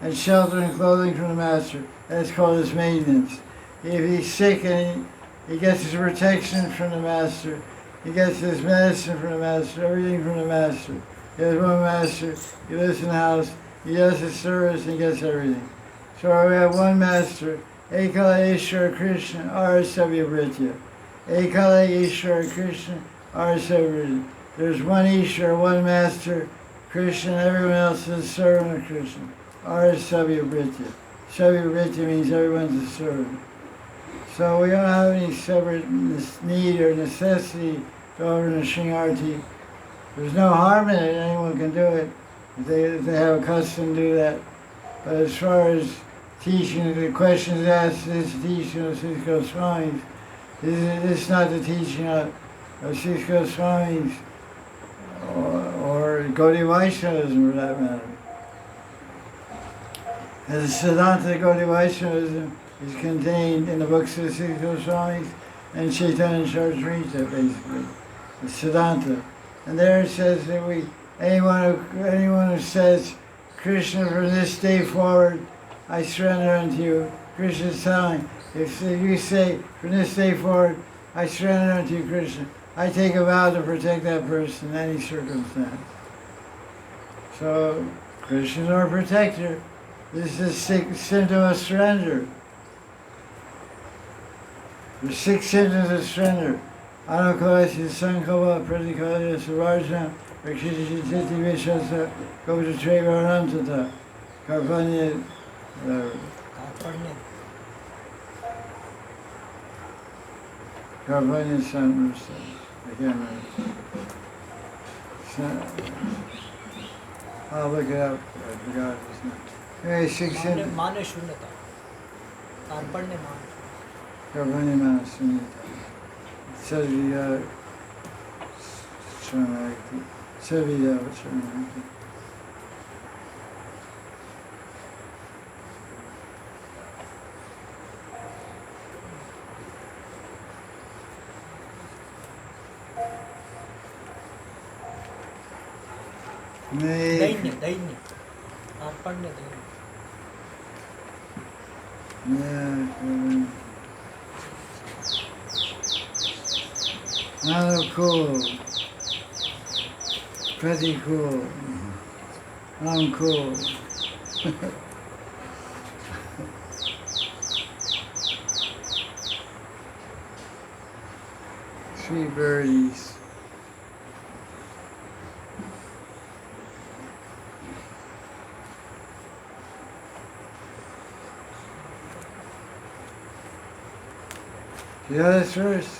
[SPEAKER 1] and shelter and clothing from the master. That's called his maintenance. If he's sick and he gets his protection from the master, he gets his medicine from the master, everything from the master. He has one master, he lives in the house, he does his service, and he gets everything. So we have one master, Ekala Ishvara Krishna, Arasabhya Britya. Ekala Ishvara Krishna, Arasabhya Britya. There's one Ishvara, one master, Krishna, and everyone else is a servant of Krishna. Arasabhya Britya. Sabhya Britya means everyone's a servant. So we don't have any separate need or necessity to offer Sringarti. There's no harm in it, anyone can do it. If they have a custom to do that. But as far as teaching, the questions asked, this teaching of Sri Goswamis, this is not the teaching of Sri Goswamis or Gaudiya Vaishnavism for that matter. As the Siddhanta Gaudiya Vaishnavism is contained in the books of Sri Goswamis and Chaitanya Charitamrita, basically. The Siddhanta. And there it says that anyone who says, Krishna, from this day forward, I surrender unto you. Krishna is telling, if you say, from this day forward, I surrender unto you, Krishna, I take a vow to protect that person in any circumstance. So, Krishna is our protector. This is a symptom of surrender. There's 6 symptoms of surrender. Anukalasi Sankava Pradikaya Savarjana Rakshiti Vishasa Gopal Anantata Karpanya Karpanya Sanrusa. I can't remember. I'll look it up. I forgot his name. Anyway, 6 symptoms.
[SPEAKER 2] Mane Shunyata. Karpanya Mane.
[SPEAKER 1] Karpanya Mane. Sadhya Shanakti. Sadhya Shanakti.
[SPEAKER 2] Dainya. Karpanya Dainya.
[SPEAKER 1] Yeah. Oh, cool. Pretty cool. I'm cool. Sweet birdies. The other verse.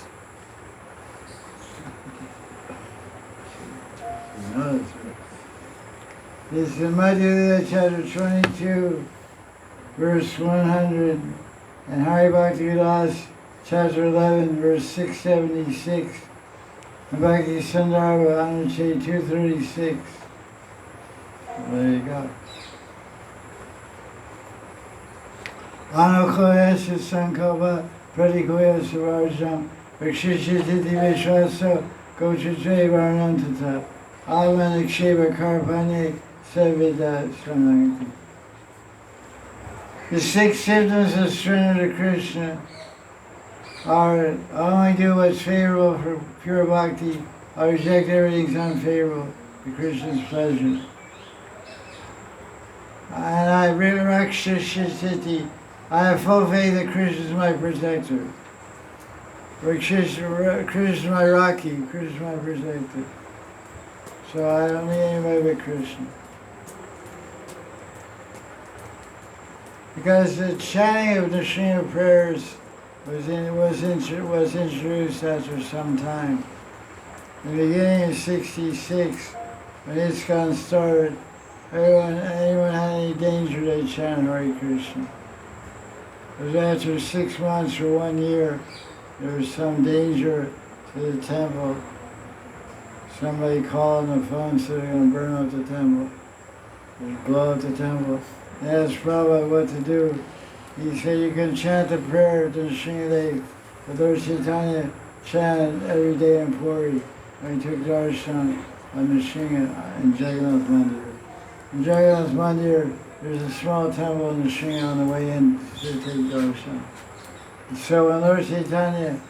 [SPEAKER 1] This is Madhya chapter 22, verse 100, and Hari Bhakti Vilas, chapter 11, verse 676, and Bhakti Sandarbha, Anuchet 236. There you go. Anukoyasya Sankalpa Pratikoya Savarjam Vakshishiti Vishwasa Gochatre Varnantata Almanaksheva Karpane Savida Sranagati. The 6 symptoms of surrender to Krishna are only do what's favorable for pure bhakti, I reject everything's unfavorable to Krishna's pleasure. And I Rakshashiti, I have full faith that Krishna is my protector. Krishna is my Raki, Krishna is my protector. So I don't need anybody but Krishna. Because the chanting of the Shrina prayers was introduced after some time. In the beginning of '66, when ISKCON started, anyone had any danger, they chant Hare Krishna. It was after 6 months or 1 year, there was some danger to the temple. Somebody called on the phone, said they're going to burn up the temple. They blow up the temple. They asked Prabhupada what to do. He said you can chant the prayer to Srinivas. The Lord Chaitanya chanted every day in Puri when he took darshan on the Shringa in Jagannath Mandir. In Jagannath Mandir, there's a small temple in the Shringa on the way in to take darshan. So when Lord Chaitanya,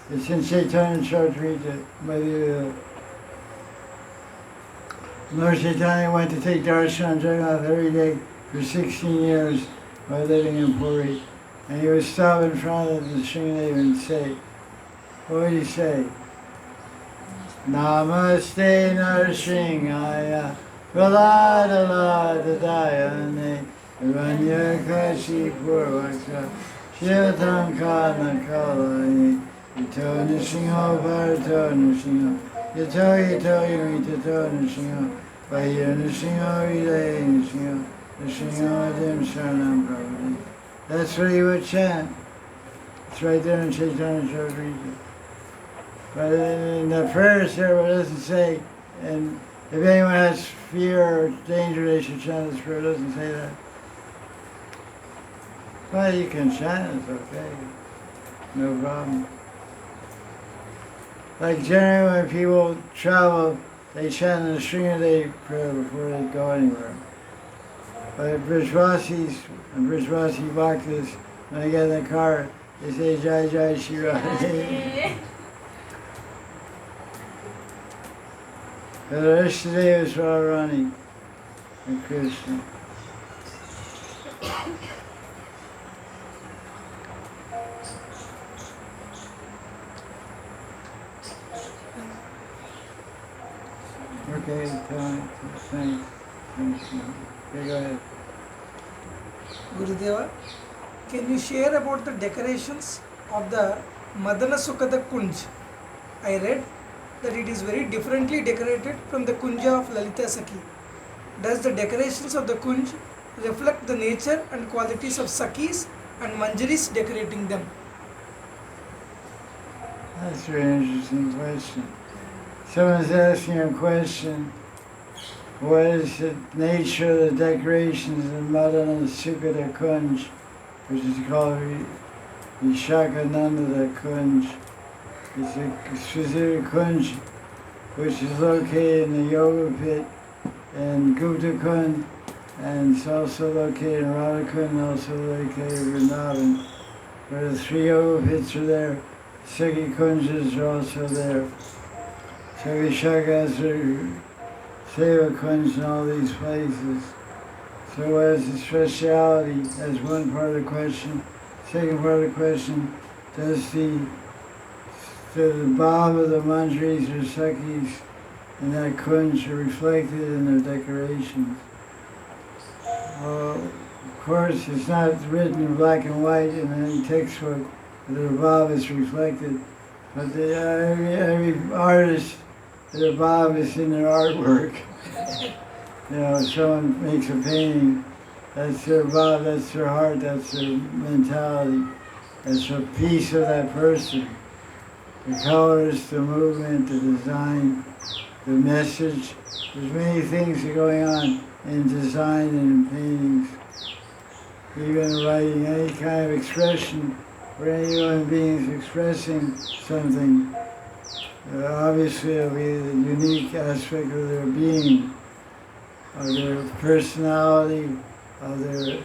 [SPEAKER 1] it's in Chaitanya Charitamrita, Lord Chaitanya went to take darshan on Jagannath every day for 16 years while living in Puri. And he would stop in front of the Srinivas and say, what would he say? Namaste Narsingaya Praladadadayane Ranyakashi Purvaka Shivatam Kana Kalani Ito Nishinho Bharata Nishinho Yato Yumitato Nishinho Vahira Nishinho Vidaya Nishinho Nishinho Adim Sharanam Pravati. That's what he would chant. It's right there in Chaitanya Charitamrita. But in the prayers there, it doesn't say, and if anyone has fear or danger, they should chant this prayer. It doesn't say that. Well, you can chant, it's okay. No problem. Like generally when people travel, they chant the Srinivas prayer before they go anywhere. But Brijvasis and Brijvasi Bhaktas, when they get in the car, they say Jaya Jaya Sri Radhe. The rest of the day was Radharani and Krishna. Okay, thanks. Okay, go ahead.
[SPEAKER 3] Gurudeva, can you share about the decorations of the Madana Sukhada Kunj? I read that it is very differently decorated from the Kunja of Lalita Sakhi. Does the decorations of the Kunj reflect the nature and qualities of Sakhis and Manjaris decorating them?
[SPEAKER 1] That's a very interesting question. Someone's asking a question, what is the nature of the decorations in Madan and Sukhada Kunj, which is called Vishakananda Kunj. It's a specific kunj which is located in the yoga pit in Gupta Kund, and it's also located in Radha Kunda, also located in Vrindavan. Where the 3 yoga pits are there, Sikhi kunjas are also there. So Vishaka has their Seva kunj in all these places. So what is the speciality? That's one part of the question. Second part of the question, does the bhava, the manjaris or sakhis in that kunj are reflected in their decorations? Well, of course, it's not written in black and white in any textbook that their bhava is reflected, but every artist, their bhava is in their artwork. You know, if someone makes a painting, that's their bhava, that's their heart, that's their mentality, that's a piece of that person. The colors, the movement, the design, the message. There's many things that are going on in design and in paintings. Even writing, any kind of expression where any human being is expressing something, obviously it'll be the unique aspect of their being, of their personality, of their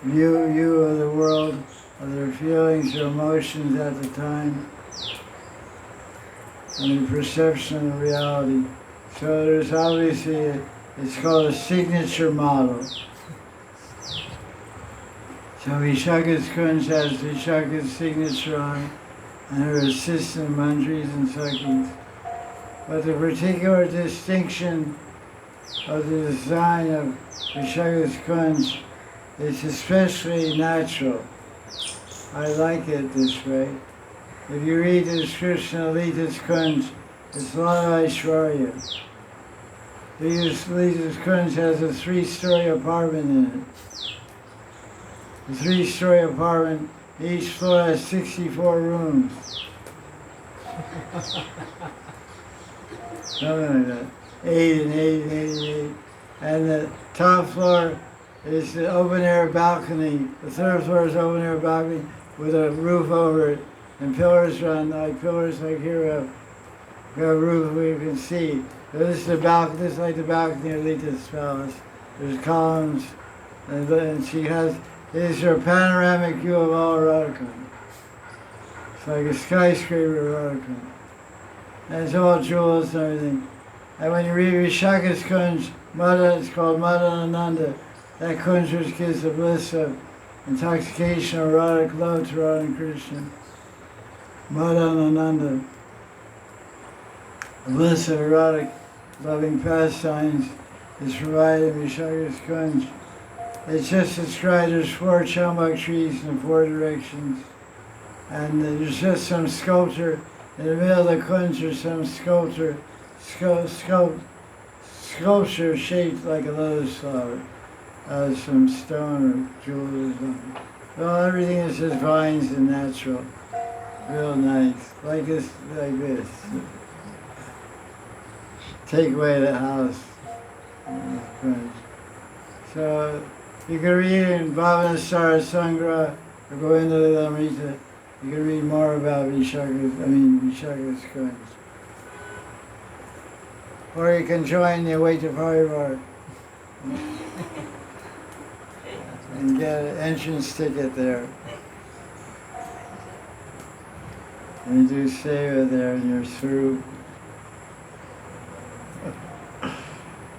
[SPEAKER 1] view of the world, of their feelings or emotions at the time, and the perception of reality. So there's obviously, it's called a signature model. So Vishaka's kunj has Vishaka's signature on it, and her assistant manjaris and sakhis. But the particular distinction of the design of Vishaka's kunj is especially natural. I like it this way. If you read the description of Lita's kunj, it's a lot of Aishwarya. Lita's kunj has a 3-story apartment in it. The 3-story apartment, each floor has 64 rooms. Something like that. 8 and 8 and 8 and 8. And the top floor It's an open-air balcony. The third floor is open-air balcony with a roof over it, and pillars like here. We have a roof where you can see. So this is the balcony. This is like the balcony of Lita's palace. There's columns, and she has. This is her panoramic view of all Radha Kunda. It's like a skyscraper of Radha Kunda. And it's all jewels and everything. And when you read Vishaka's Kunj, Madan, it's called Madananda. That Kunj which gives the bliss of intoxication of erotic love to Radha and Krishna. Madananda. The bliss of erotic loving pastimes is provided in Vishaka's Kunj. It's just described, there's 4 chambak trees in 4 directions. And there's just some sculpture in the middle of the Kunj, there's some sculpture shaped like a lotus flower out of some stone or jewel or something. Well, everything is just vines and natural. Real nice. Like this. Take away the house. So you can read in Bhavanasara Sangra or go into the Amrita. You can read more about Vishaka's Kunj. Or you can join the Advaita Parivar and get an entrance ticket there. And you do seva there and you're through.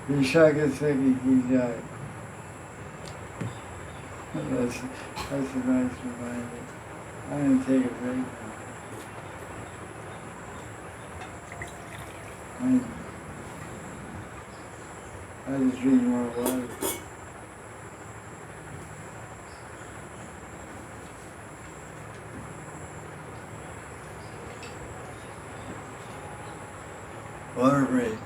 [SPEAKER 1] Vishaka Seki Ki Jai. That's a nice reminder. I'm going to take a break now. I just drink more water. Water break.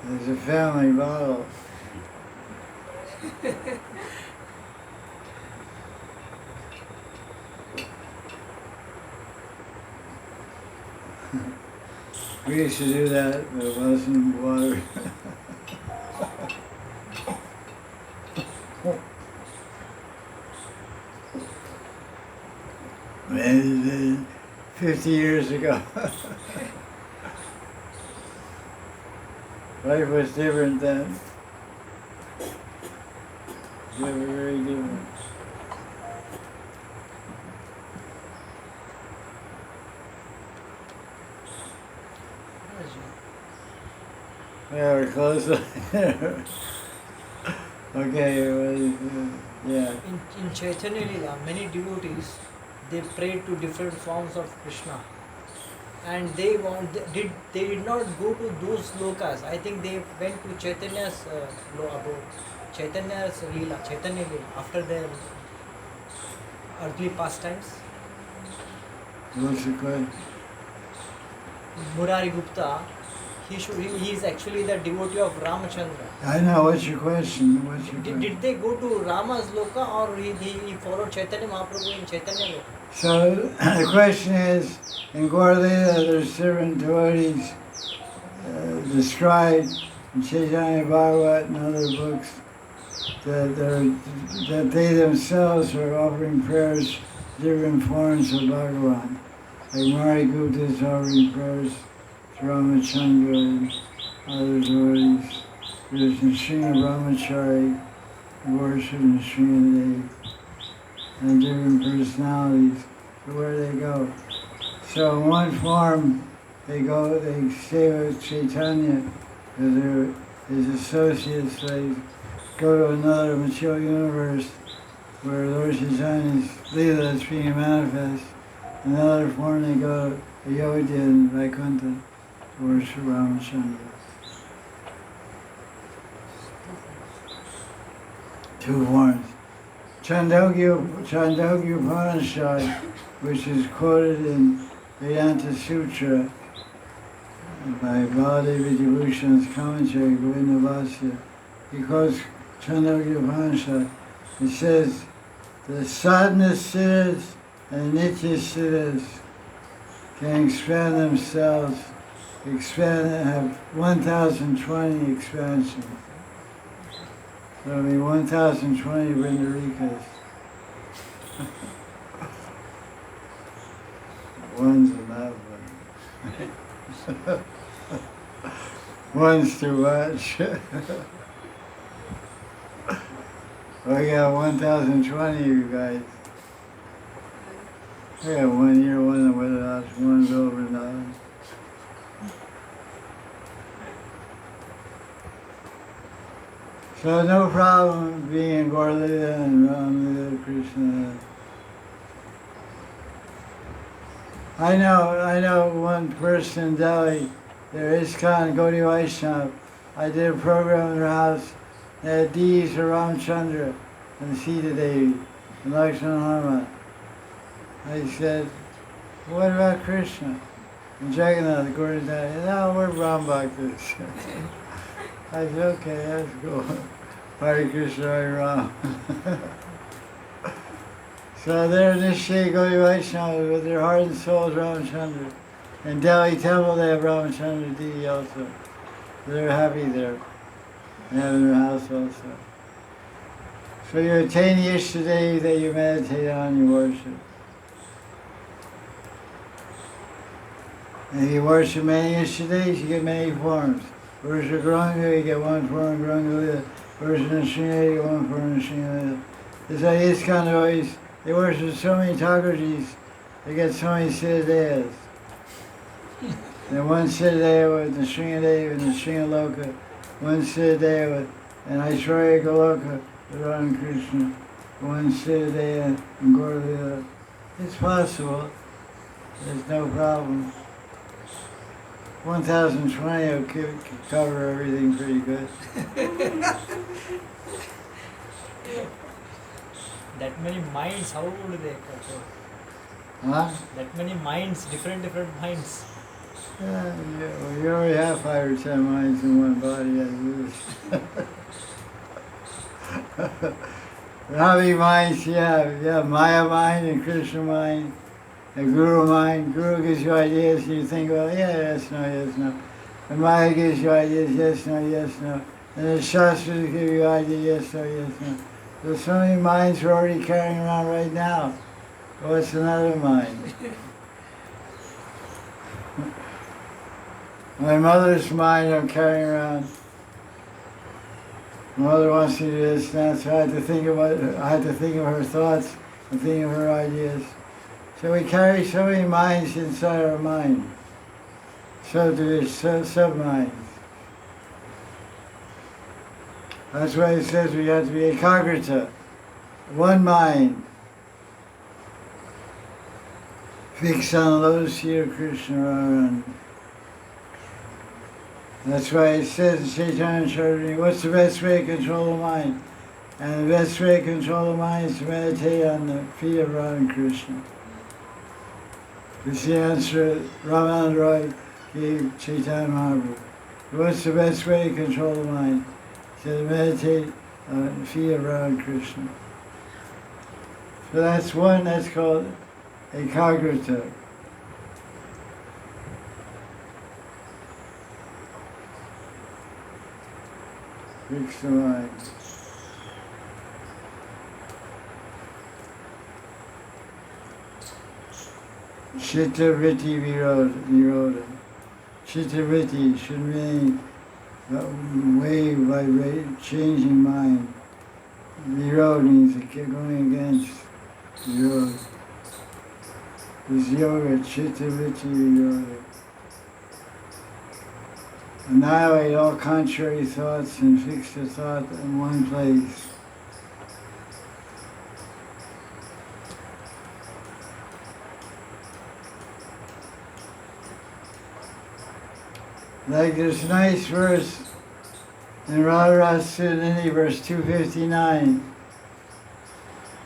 [SPEAKER 1] There's a family bottle. We used to do that, but it wasn't water. Maybe 50 years ago. Life was different then. Very, very different. Yeah, we're close. Okay, yeah.
[SPEAKER 2] In Chaitanya Lila, many devotees, they prayed to different forms of Krishna. And they did not go to those lokas. I think they went to Chaitanya's Lila, after their earthly pastimes.
[SPEAKER 1] What's the question?
[SPEAKER 2] Murari Gupta, he is actually the devotee of Ramachandra.
[SPEAKER 1] I know, what's your question?
[SPEAKER 2] Did they go to Rama's loka or he followed Chaitanya Mahaprabhu in Chaitanya loka?
[SPEAKER 1] So the question is, in Gaudiya, there's different devotees described in Chaitanya Bhagavat and other books that they themselves are offering prayers to different forms of Bhagavan. Like Mari Gupta is offering prayers to Ramachandra and other devotees. There's Nrsinga Brahmachari, worship Nrsingadev, and different personalities to where they go. So in one form, they stay with Chaitanya, because his associates, they go to another material universe where Lord Chaitanya's Leela is being manifest. In another form, they go to Ayodhya and Vaikuntha to worship Ramachandra. 2 forms. Chandogya Upanishad, which is quoted in Vedanta Sutra by Baladevi Devotion's commentary, Govinda Vasya. He quotes Chandogya Upanishad. It says, the sadhana siddhas and nitya siddhas can expand themselves, have 1,020 expansions. So there'll be 1,020 Vrindarikas. One's enough. One's too much. I got 1,020 you guys. I got 1 year, one with us, one's over now. So no problem being in Gaurlila and Ramlila Krishna. I know one person in Delhi, their ISKCON Gaudiya Vaisnava. I did a program in their house. They had D's for Ramchandra and Sita Devi and Lakshmana Hanuman. I said, what about Krishna? And Jagannath, Gauriya Dada, no, we're Ram Bhaktas. I said, okay, that's cool. Hare Krishna, Hare Ram. So they're initiated Gaudiya Vaishnava with their heart and soul is Ramchandra. In Delhi Temple they have Ramchandra Didi also. They're happy there. They have in their house also. So you attain the Ishtadev that you meditate on, you worship. And if you worship many Ishtadevs, you get many forms. Worship Gauranga, you get one form, Gauranga. Worship Nrsinga, you get one form, Nrsinga. It's like ISKCON always, they worship so many Thakurjis, they get so many Siddhas. And one Siddha with Nrsingadev and Nrsinga Loka, one Siddha with and Aishwarya Goloka with Radha Krishna, one Siddha in Gaurlila. It's possible, there's no problem. 1,020 will cover everything pretty good.
[SPEAKER 2] That many minds, how would they cover?
[SPEAKER 1] Huh?
[SPEAKER 2] That many minds, different minds.
[SPEAKER 1] Yeah, well, you already have 5 or 10 minds in one body as it is. How many minds you have? You have Maya mind and Krishna mind, a Guru mind. Guru gives you ideas and you think, well, yeah, yes, no, yes, no. And Maya gives you ideas, yes, no, yes, no. And the Shastras give you ideas, yes, no, yes, no. There's so many minds we're already carrying around right now. What's another mind? My mother's mind I'm carrying around. My mother wants to do this and that, so I had to think of her thoughts and think of her ideas. So we carry so many minds inside our mind. So there's sub-minds. That's why it says we have to be ekagrita, one mind. Fixed on the lotus feet of Krishna Radharani. That's why it says in Chaitanya Charitamrita, what's the best way to control the mind? And the best way to control the mind is to meditate on the feet of Radha Krishna. It's the answer Ramananda Roy gave Chaitanya Mahaprabhu. What's the best way to control the mind? To meditate on the feet of Radha Krishna. So that's one, that's called ekagrita. Fix the mind. Chitta vritti viroda. Chitta vritti should mean way by changing mind. Viroda means going against viroda. This yoga, chitta vritti viroda. Annihilate all contrary thoughts and fix the thought in one place. Like this nice verse in Radharasa Sudhini, verse 259.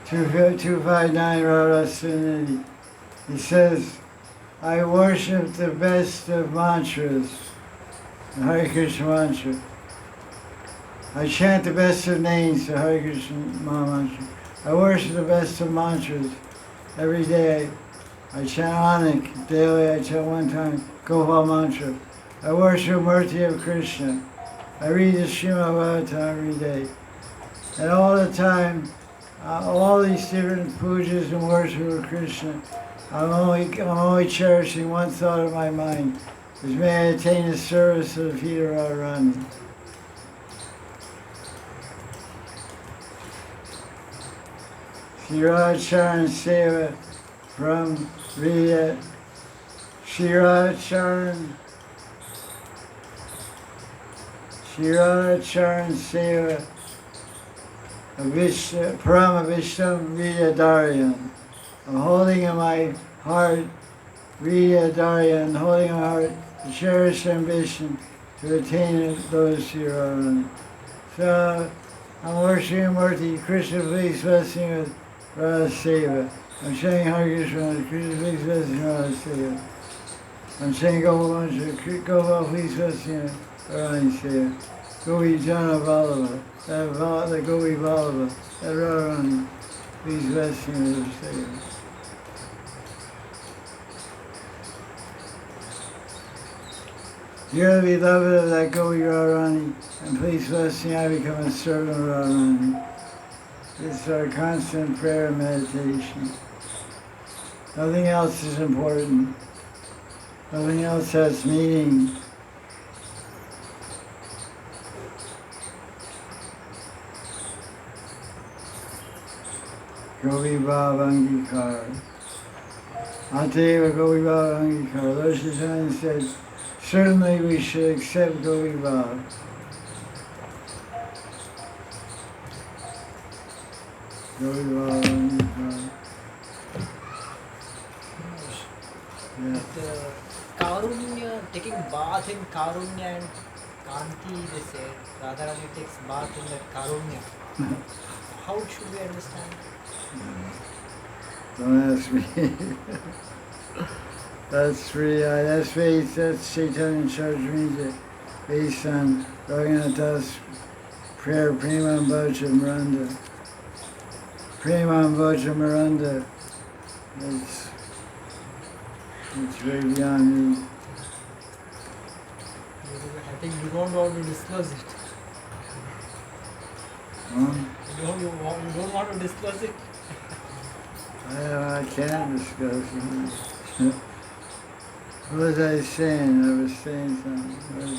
[SPEAKER 1] 259 Radha Kunda. He says, I worship the best of mantras, the Hari Krishna mantra. I chant the best of names, the Hari Krishna mantra. I worship the best of mantras. Every day I chant Anik. Daily I chant one time Gopal mantra. I worship Murti of Krishna. I read the Srimad Bhagavatam every day. And all the time, all these different pujas and worship of Krishna, I'm only cherishing one thought in my mind, is may I attain the service of the feet of Radharani. Sri Radha Charan Seva from Vidya. Sri Radha Charan Seva Parama Vishtam Vidya Dharyan. I'm holding in my heart Vidya Dharyan, holding in my heart the cherished ambition to attain those who are on. So I'm worshiping Murti. Krishna, please bless me with Radha Seva. I'm saying Hare Krishna, Krishna, please bless me with Radha Seva. I'm saying Gopal mantra, Gopal, please bless me with Radha Seva. Gopi Jana Vallabha, the Gopi Vallabha, that Radharani, please bless me with Radha Seva. You're the beloved of that Gopi Radharani, and please bless me, I become a servant of Radharani. This is our constant prayer and meditation. Nothing else is important. Nothing else has meaning. Gopi Bhava Angikar. Ateva Gopi Bhava Angikar. Lord Chaitanya said, certainly we should accept Gopi Bhava. Gopi Bhava Angikar. Yeah.
[SPEAKER 2] Karunya, taking bath in Karunya and Kanti, they say, Radharani takes bath in that Karunya. How should we understand?
[SPEAKER 1] Don't ask me. That's free. That's Chaitanya Charitamrita, based on Raghunath's prayer, Prema Bhaja Miranda. Prema Bhaja Miranda. It's very beyond me.
[SPEAKER 2] I think you don't want to disclose it.
[SPEAKER 1] Huh?
[SPEAKER 2] You don't want to disclose it.
[SPEAKER 1] I can't discuss it. What was I saying? I was saying something.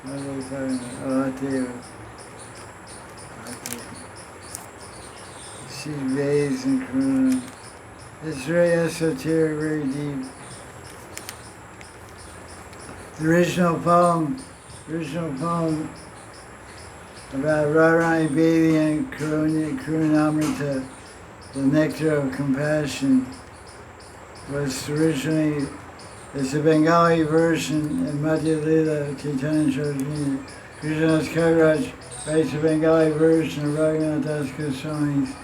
[SPEAKER 1] What was I talking about? Oh, I'll tell you. She's bathes in Karuna. It's very esoteric, very deep. The original poem about Radharani bathing in Karunamrita, the nectar of compassion, was originally, it's a Bengali version in Madhya Lila, Chaitanya Charitamrita. Krishnadas Kaviraj writes a Bengali version of Raghunath Das Goswami's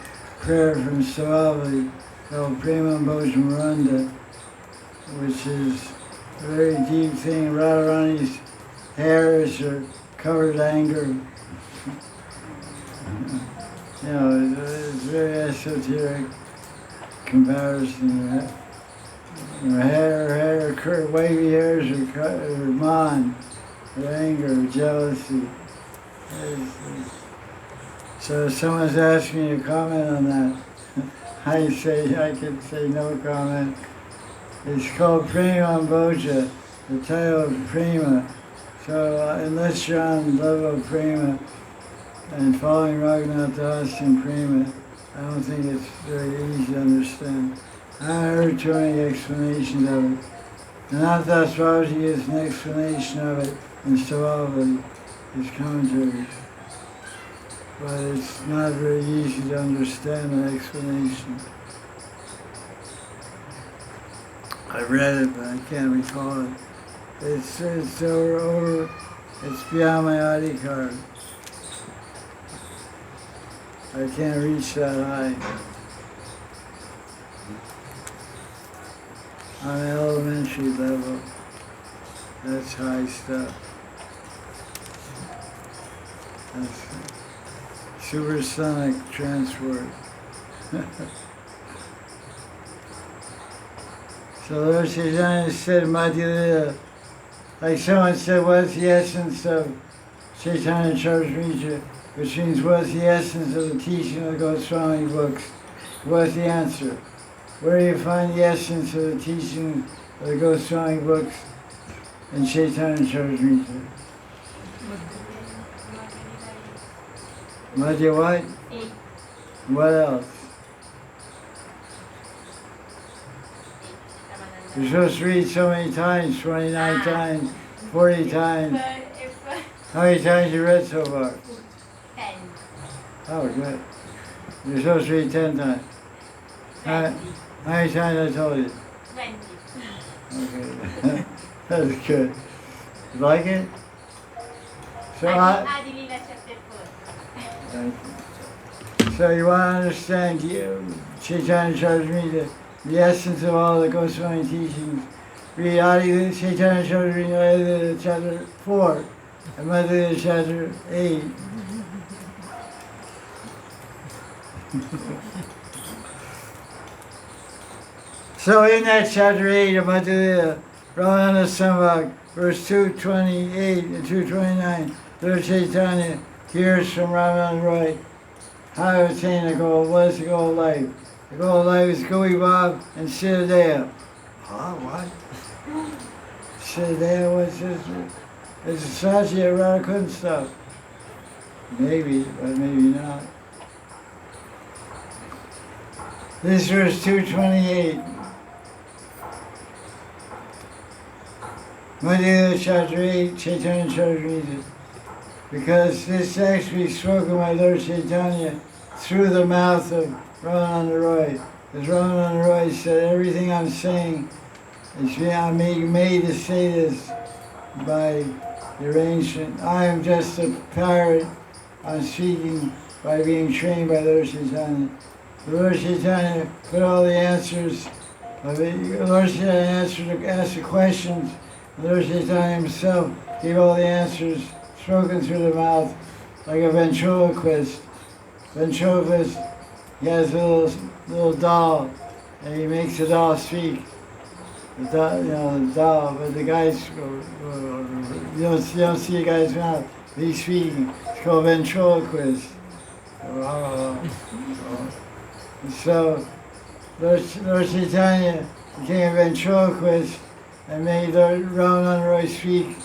[SPEAKER 1] prayer from Savali called Prema Bhoja Miranda, which is a very deep thing. Radharani's hairs are covered anger. You know, it's very esoteric comparison. Her wavy hairs are man, her anger, jealousy. So if someone's asking me to comment on that, I can say no comment. It's called Prema Bhoja, the title of Prema. So unless you're on the level of Prema and following Raghunath Das and Prema, I don't think it's very easy to understand. I heard too many explanations of it. Raghunath Das Babaji gives an explanation of it in Savali, his commentaries. But it's not very easy to understand the explanation. I read it, but I can't recall it. It's beyond my ID card. I can't reach that high. On an elementary level, that's high stuff. That's supersonic transport. So Lord Chaitanya said, Madhya, like someone said, what's the essence of Chaitanya Charitamrita, which means what's the essence of the teaching of the Goswami books? What's the answer? Where do you find the essence of the teaching of the Goswami books in Chaitanya Charitamrita? Madhya what? What else? You're supposed to read so many times, 29 times, 40 times. How many times you read so far?
[SPEAKER 5] 10.
[SPEAKER 1] Oh, good. You're supposed to read 10 times. How many times I told you?
[SPEAKER 5] 20.
[SPEAKER 1] Okay. That's good. You like it? So
[SPEAKER 5] Adilila chapter 4.
[SPEAKER 1] So you want to understand Chaitanya Charitamrita, the essence of all the Goswami teachings. Read Adi Chaitanya Charitamrita chapter 4 and Madhya chapter 8. So in that chapter 8 of Madhya, Ramananda Samvak, verse 228 and 229, Lord Chaitanya hears from Ramananda Roy how to attain the goal. What is the goal of life? The goal of life is Gaudiya Vaisnava and Siddhanta. Huh? What? Siddhanta, what's this? It's sadhya, Radha Kunda stuff. Maybe, but maybe not. This verse 228. Madhya chapter 8, Chaitanya Charitamrita. Because this actually spoken by Lord Chaitanya through the mouth of Ramananda Roy. As Ramananda Roy said, everything I'm saying is I'm made to say this by the arrangement. I am just a parrot. I'm speaking by being trained by Lord Chaitanya. The Lord Chaitanya put all the answers. Lord Chaitanya asked the questions. Lord Chaitanya himself gave all the answers, spoken through the mouth, like a ventriloquist. Ventriloquist, he has a little doll, and he makes the doll speak. The doll, the doll, but the guy's, you don't see the guy's mouth, but he's speaking. It's called ventriloquist. So, Lord Chaitanya became a ventriloquist and made Lord Ramananda Roy speak.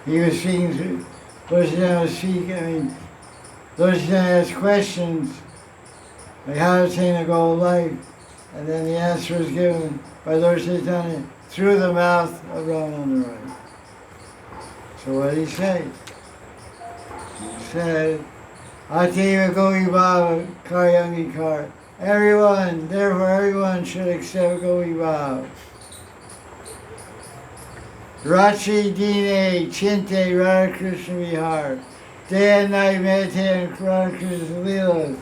[SPEAKER 1] He was speaking through, Lord Chaitanya was speaking, Lord Chaitanya asked questions, like how to attain the goal of life, and then the answer was given by Lord Chaitanya through the mouth of Ramananda Roy. So what did he say? He said, Ativa Gaudiya Vaisnava Karyangi Kar. Therefore everyone should accept Gaudiya Vaisnava. Rachi Dine Chinte Radha Krishna Vihar. Day and night meditate on Radha Krishna's Leelas.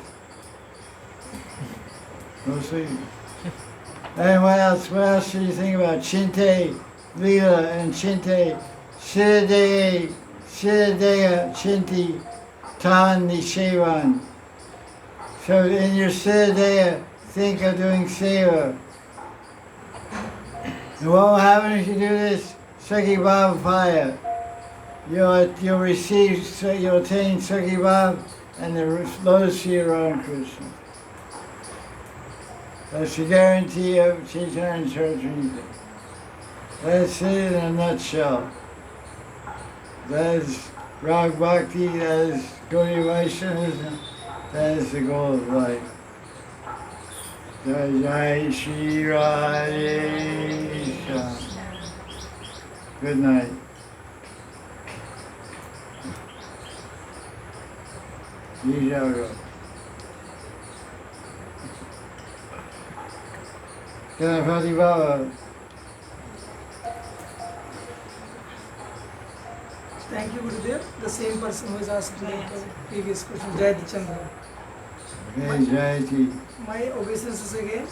[SPEAKER 1] No sleep. And what else do you think about Chinte Leela and Chinte Siddhaya Chinti Tan Nishevan. So in your Siddhaya, think of doing seva. And what will happen if you do this? Sakhi Bhav Paya. You'll attain Sakhi Bhav and the lotus feet of Radha Krishna. That's the guarantee of Chaitanya Charitamrita. That's it in a nutshell. That is Rag Bhakti, that is Gaudiya Vaishnava, that is the goal of life. Jaya Jaya Sri Radhe. Good night. You shall go. Ganapati Baba.
[SPEAKER 3] Thank you, Gurudev. The same person who has asked the previous question, Jayad Chandra.
[SPEAKER 1] Okay, Jayati.
[SPEAKER 3] My obeisances again.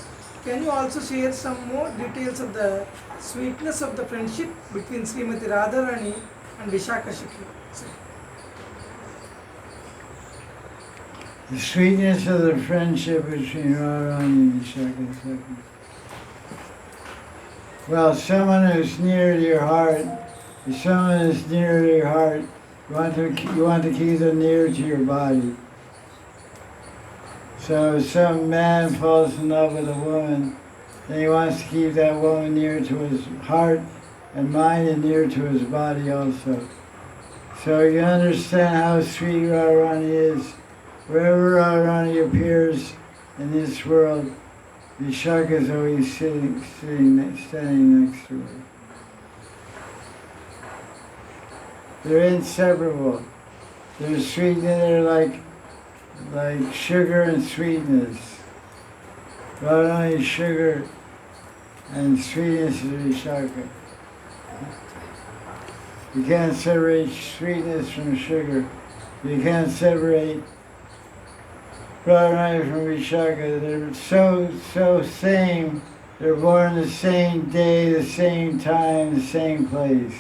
[SPEAKER 3] Can you also share some more details of the sweetness of the friendship between Srimati Radharani and Vishaka Shikhi?
[SPEAKER 1] The sweetness of the friendship between Radharani and Vishaka Sakhi. Well, someone who's near to your heart, if someone is near to your heart, you want to keep them near to your body. So if some man falls in love with a woman, then he wants to keep that woman near to his heart and mind and near to his body also. So you understand how sweet Radharani is. Wherever Radharani appears in this world, Vishaka is always standing next to her. They're inseparable. They're sweet, they're like sugar and sweetness. Radharani is sugar and sweetness is Vishaka. You can't separate sweetness from sugar. You can't separate Radharani from Vishaka. They're so same. They're born the same day, the same time, the same place.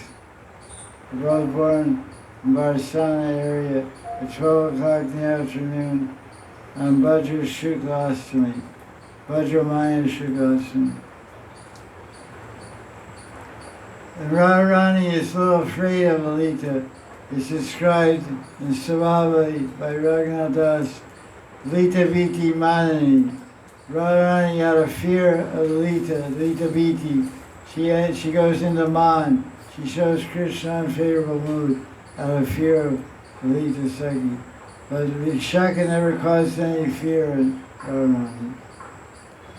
[SPEAKER 1] They're both born in Barsana area at 12 o'clock in the afternoon on Bhadra Shukla Astami, Bhadra Maya Shukla Astami. And Radharani is a little afraid of Lalita. It's described in Savabali by Raghunath Das, Lita Viti Manani. Radharani had a fear of Lita Viti. She goes into Man. She shows Krishna unfavorable mood out of fear of Lita Sakhi. But Vishaka never caused any fear in Radharani.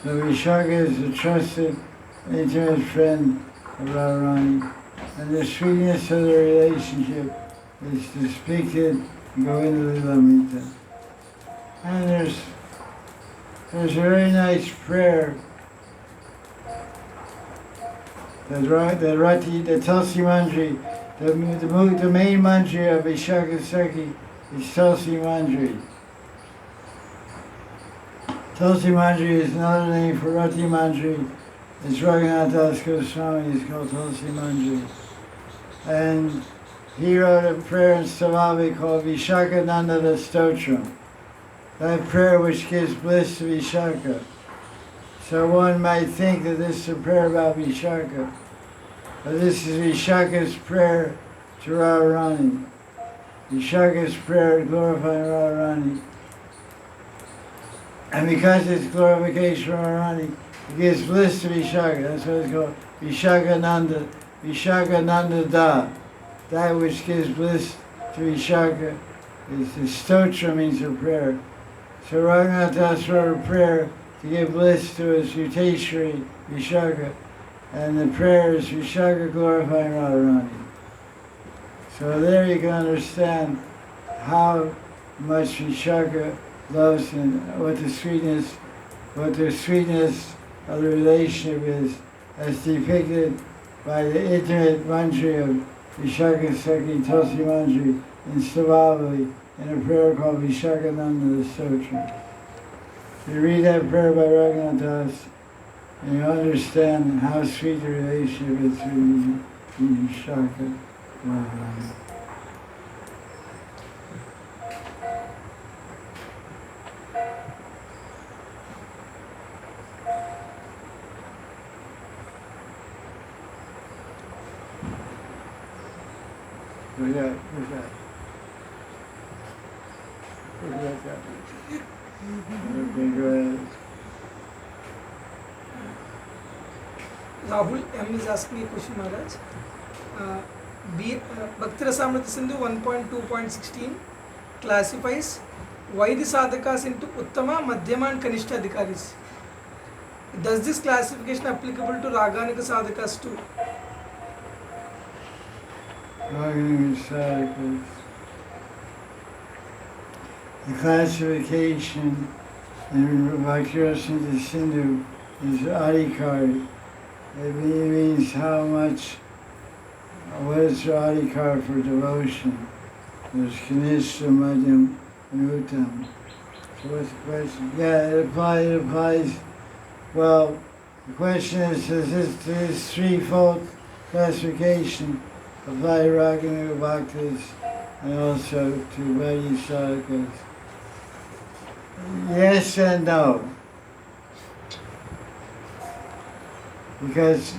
[SPEAKER 1] So Vishaka is a trusted, intimate friend of Radharani. And the sweetness of the relationship is depicted in Govinda Lilamrita. And there's a very nice prayer the Tulsi Manjari, the main Manjari of Vishaka Sakhi is Tulsi Manjari. Tulsi Manjari is another name for Rati Manjari. It's Raghunath Das Goswami, is called Tulsi Manjari. And he wrote a prayer in Savavi called Vishaka Nandana Stotram. That prayer which gives bliss to Vishaka. So one might think that this is a prayer about Vishaka, but this is Vishaka's prayer to Radharani. Vishaka's prayer glorifying Radharani. And because it's glorification of Radharani, it gives bliss to Vishaka. That's what it's called. Vishaka Nanda Da. That which gives bliss to Vishaka is the stotra, means a prayer. So Raghunath Das wrote a prayer to give bliss to his Yuteshwari, Vishaka, and the prayer is Vishaka glorifying Radharani. So there you can understand how much Vishaka loves and what the sweetness of the relationship is, as depicted by the intimate manjari of Vishaka Sakhi Tulsi Manjari in Savavali in a prayer called Vishakananda Stotra. You read that prayer by Raghunath Das, and you understand how sweet the relationship is between Vishaka and Radharani. Where's that? Okay, go ahead.
[SPEAKER 3] Rahul M is asking a question, Maharaj. Bhakti Rasamrita Sindhu 1.2.16 classifies Vaidhi sadhakas into Uttama, Madhyama and Kanishta adhikaris. Does this classification applicable to Raganika sadhakas too?
[SPEAKER 1] Raganika sadhakas. The classification in Bhakti Rasamrita Sindhu is adhikari. It means how much, what is adhikar for devotion. There's Kanishta, Madhyam, and Uttam. So what's the question? Yeah, it applies, well, the question is, does this threefold classification apply to Raganuga Bhaktas and also to Vaidhi? Yes and no. Because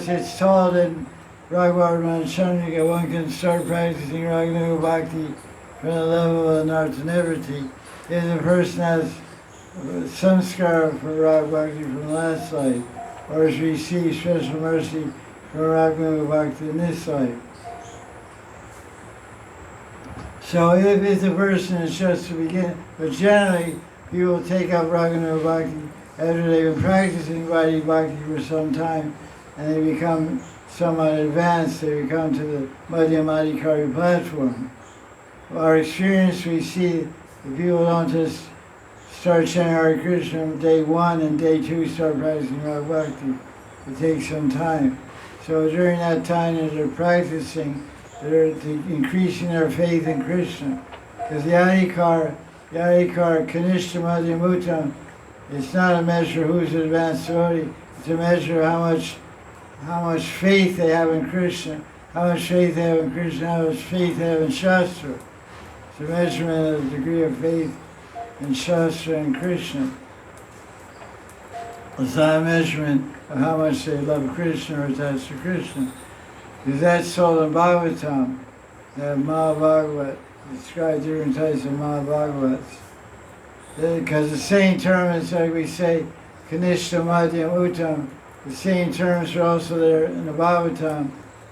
[SPEAKER 1] it's told in Raghavardhana Chandrika, one can start practicing Raganuga Bhakti from the level of Nartanivritti if the person has samskara for Rag Bhakti from last life, or has received special mercy from Raganuga Bhakti in this life. So if the person is just to begin, but generally people take up Raganuga Bhakti after they've been practicing Vaidhi Bhakti for some time and they become somewhat advanced, they come to the Madhyamadikari platform. Our experience, we see that people don't just start chanting Hare Krishna on day 1 and day 2 start practicing Rag Bhakti. It takes some time. So during that time that they're practicing, they're increasing their faith in Krishna. Because the Adhikar, Kanishta Madhyam Uttam, it's not a measure of who's advanced devotee, it's a measure of how much faith they have in Krishna, how much faith they have in Krishna, how much faith they have in Shastra. It's a measurement of the degree of faith in Shastra and Krishna. It's not a measurement of how much they love Krishna or attached to Krishna. Because that's told in Bhagavatam, that Mahabhagavat, described different types of Mahabhagavats. Because the same term is like we say, Kanishta Madhyam Uttam, the same terms are also there in the Bhagavatam.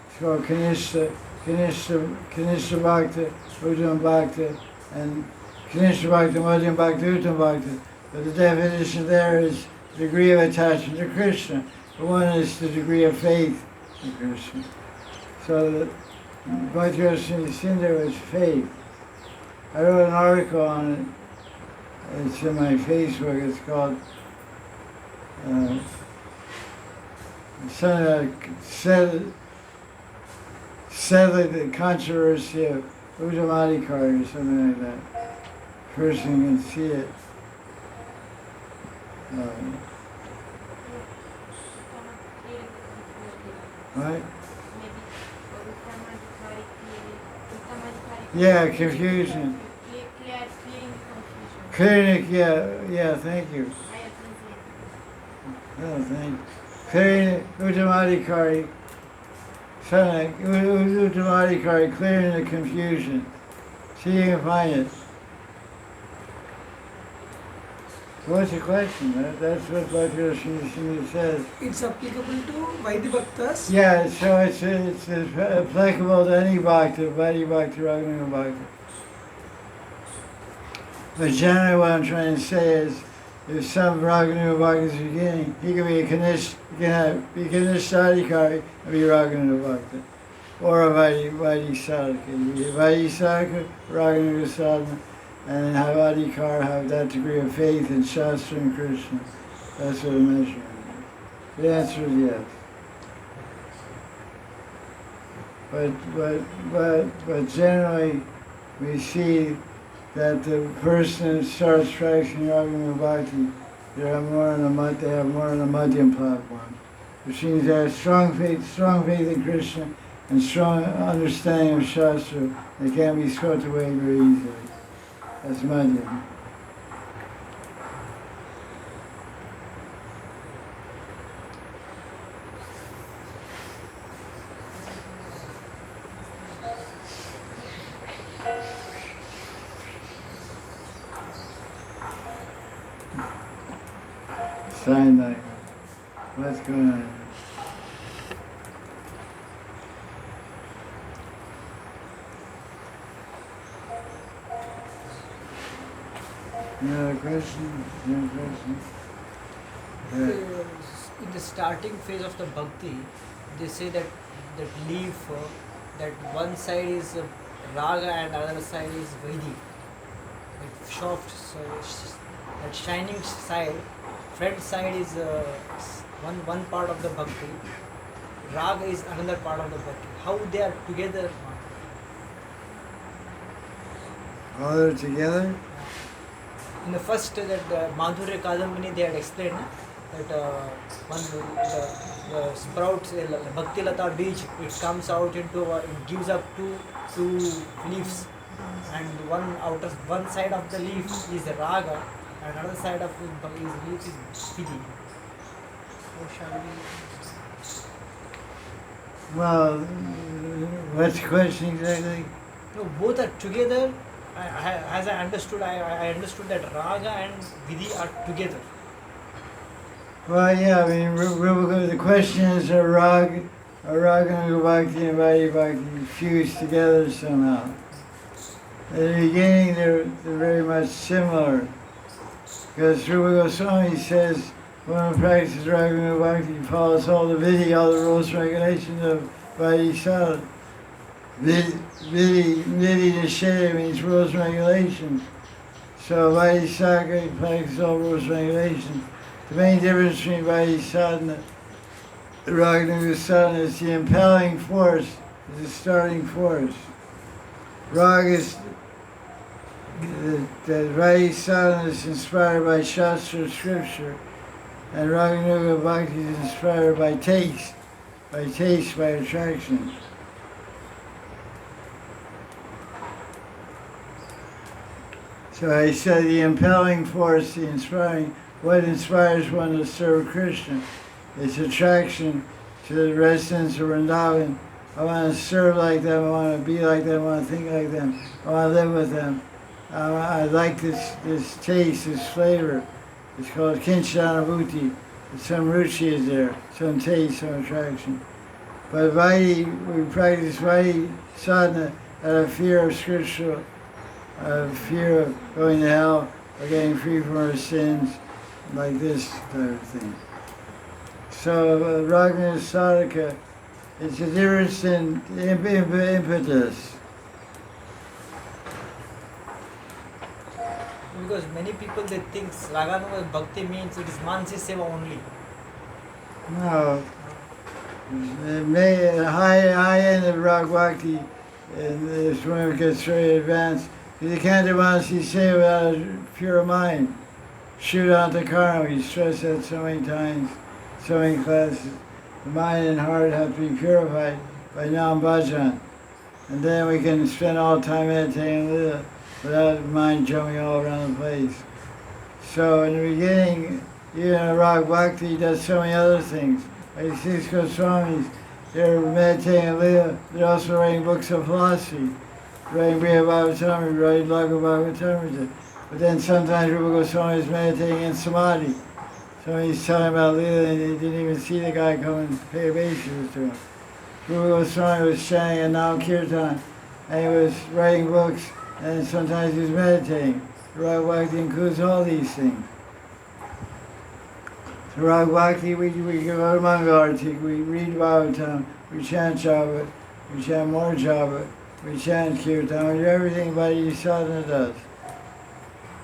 [SPEAKER 1] It's called Kanishta Bhakta, Uttam Bhakta, and Kanishta Bhakta, Madhyam Bhakta, Uttam Bhakta. But the definition there is the degree of attachment to Krishna. The one is the degree of faith in Krishna. So the Bhakti Rasa Sindhu is faith. I wrote an article on it. It's in my Facebook. It's called Settling the Controversy of Uddamadikari or something like that. Person can see it. Right? Yeah, confusion. Clearing, yeah, thank you. Oh, thank you. Clearing Uddamadikari, Uddamadikari, clearing the confusion. See if you can find it. What's the question? That's what Bhakti Rasa says.
[SPEAKER 3] It's applicable to Vaidhi Bhaktas.
[SPEAKER 1] Yeah, so it's applicable to any Bhakti, Vaidhi Bhakti, Raganuga Bhakti. But generally what I'm trying to say is, if some Raganuga Bhakti is beginning, he can be a Kanishta and be Raganuga Bhakti. Or a Vaidhi Sadhaka. He can be a Vaidhi Sadhaka, Raganuga Sadhana, and have Adhikar, have that degree of faith in Shastra and Krishna. That's what the measurement is. The answer is yes. But generally, we see that the person who starts practicing Raganuga Bhakti, they have more on the Madhyam platform, which means they have strong faith in Krishna and strong understanding of Shastra. They can't be swept away very easily. That's Madhyam. Sign like, what's going on? Another question? Another question?
[SPEAKER 2] In the starting phase of the bhakti, they say that leaf, that one side is raga and other side is vaidhi. Like soft, so that shining side, front side is one part of the bhakti. Raga is another part of the bhakti. How they are together?
[SPEAKER 1] All are together?
[SPEAKER 2] in the first that Madhurya Kadambini they had explained that one the sprouts Bhakti Lata beach, it comes out into it gives up two leaves, and one side of the leaf is raga and another side of his leaf is Vidhi. How shall we?
[SPEAKER 1] Well, what's the question exactly?
[SPEAKER 2] No, both are together. As I understood, I understood that raga and vidhi are together.
[SPEAKER 1] Well, yeah, I mean, the question is are raga and bhakti and vaidhi bhakti fused together somehow? In the beginning, they're very much similar. Because Rupa Goswami says, one who practices raga and bhakti follows all the vidhi, all the rules and regulations of vaidhi sadhana. Vidhi Nisheda means rules and regulations. So vaidhi sadhana practices all rules and regulations. The main difference between vaidhi sadhana and raga sadhana is the impelling force, is the starting force. Raga is the vaidhi sadhana is inspired by Shastra scripture, and raga bhakti is inspired by taste, by attraction. So I said the impelling force, the inspiring, what inspires one to serve Krishna? It's attraction to the residents of Vrindavan. I want to serve like them, I want to be like them, I want to think like them, I want to live with them. I like this taste, this flavor. It's called Kinchanabhuti. Some ruchi is there, some taste, some attraction. But Vaidhi, we practice Vaidhi sadhana out of fear of scriptural, fear of going to hell or getting free from our sins, like this type of thing. So raga sadhaka, it's a difference in impetus.
[SPEAKER 2] Because many people they think Raganuga Bhakti means it is Mansi Seva only.
[SPEAKER 1] No. The high end of Raga Bhakti, and this one gets very advanced. You can't do Mansi Seva without a pure mind. Siddhanta karma, we stress that so many times, so many classes. The mind and heart have to be purified by Nam Bhajan. And then we can spend all time meditating without the mind jumping all around the place. So in the beginning, even Raga Bhakti does so many other things. Like 6 Goswamis, they're meditating Lila, they're also writing books of philosophy, writing Brihavatamrita, writing Laghu Bhagavatamrita. But then sometimes Rupa Goswami is meditating in Samadhi. So he's telling about Lila and he didn't even see the guy come and pay obeisances to him. Rupa Goswami was chanting a Nam Kirtan and he was writing books and sometimes he was meditating. Raga Bhakti includes all these things. So Raga Bhakti, we go to Mangalarti, we read Bhagavatam, we chant Java, we chant more Java, we chant Kirtan, we do everything Vaidhi sadhana does.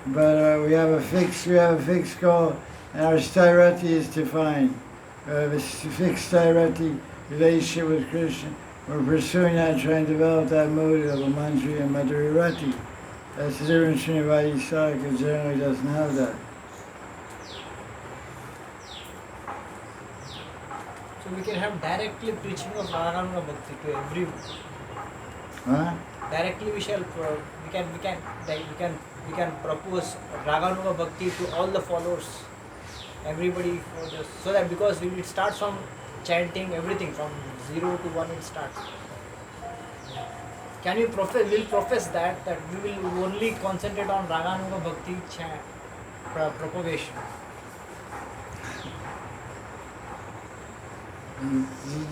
[SPEAKER 1] But we have a fixed goal, and our stairati is defined. We have a fixed stairati relationship with Krishna. We're pursuing that, trying to develop that mood of a manjri and madhurirati. That's the difference between Vaidhi sadhaka, generally doesn't have that.
[SPEAKER 2] So we can have directly preaching of Raganuga Bhakti to everyone.
[SPEAKER 1] Huh?
[SPEAKER 2] Directly we can propose Raganuga Bhakti to all the followers, everybody, so that because it starts from chanting everything from 0 to 1 it starts. Can we profess that we will only concentrate on Raganuga Bhakti propagation?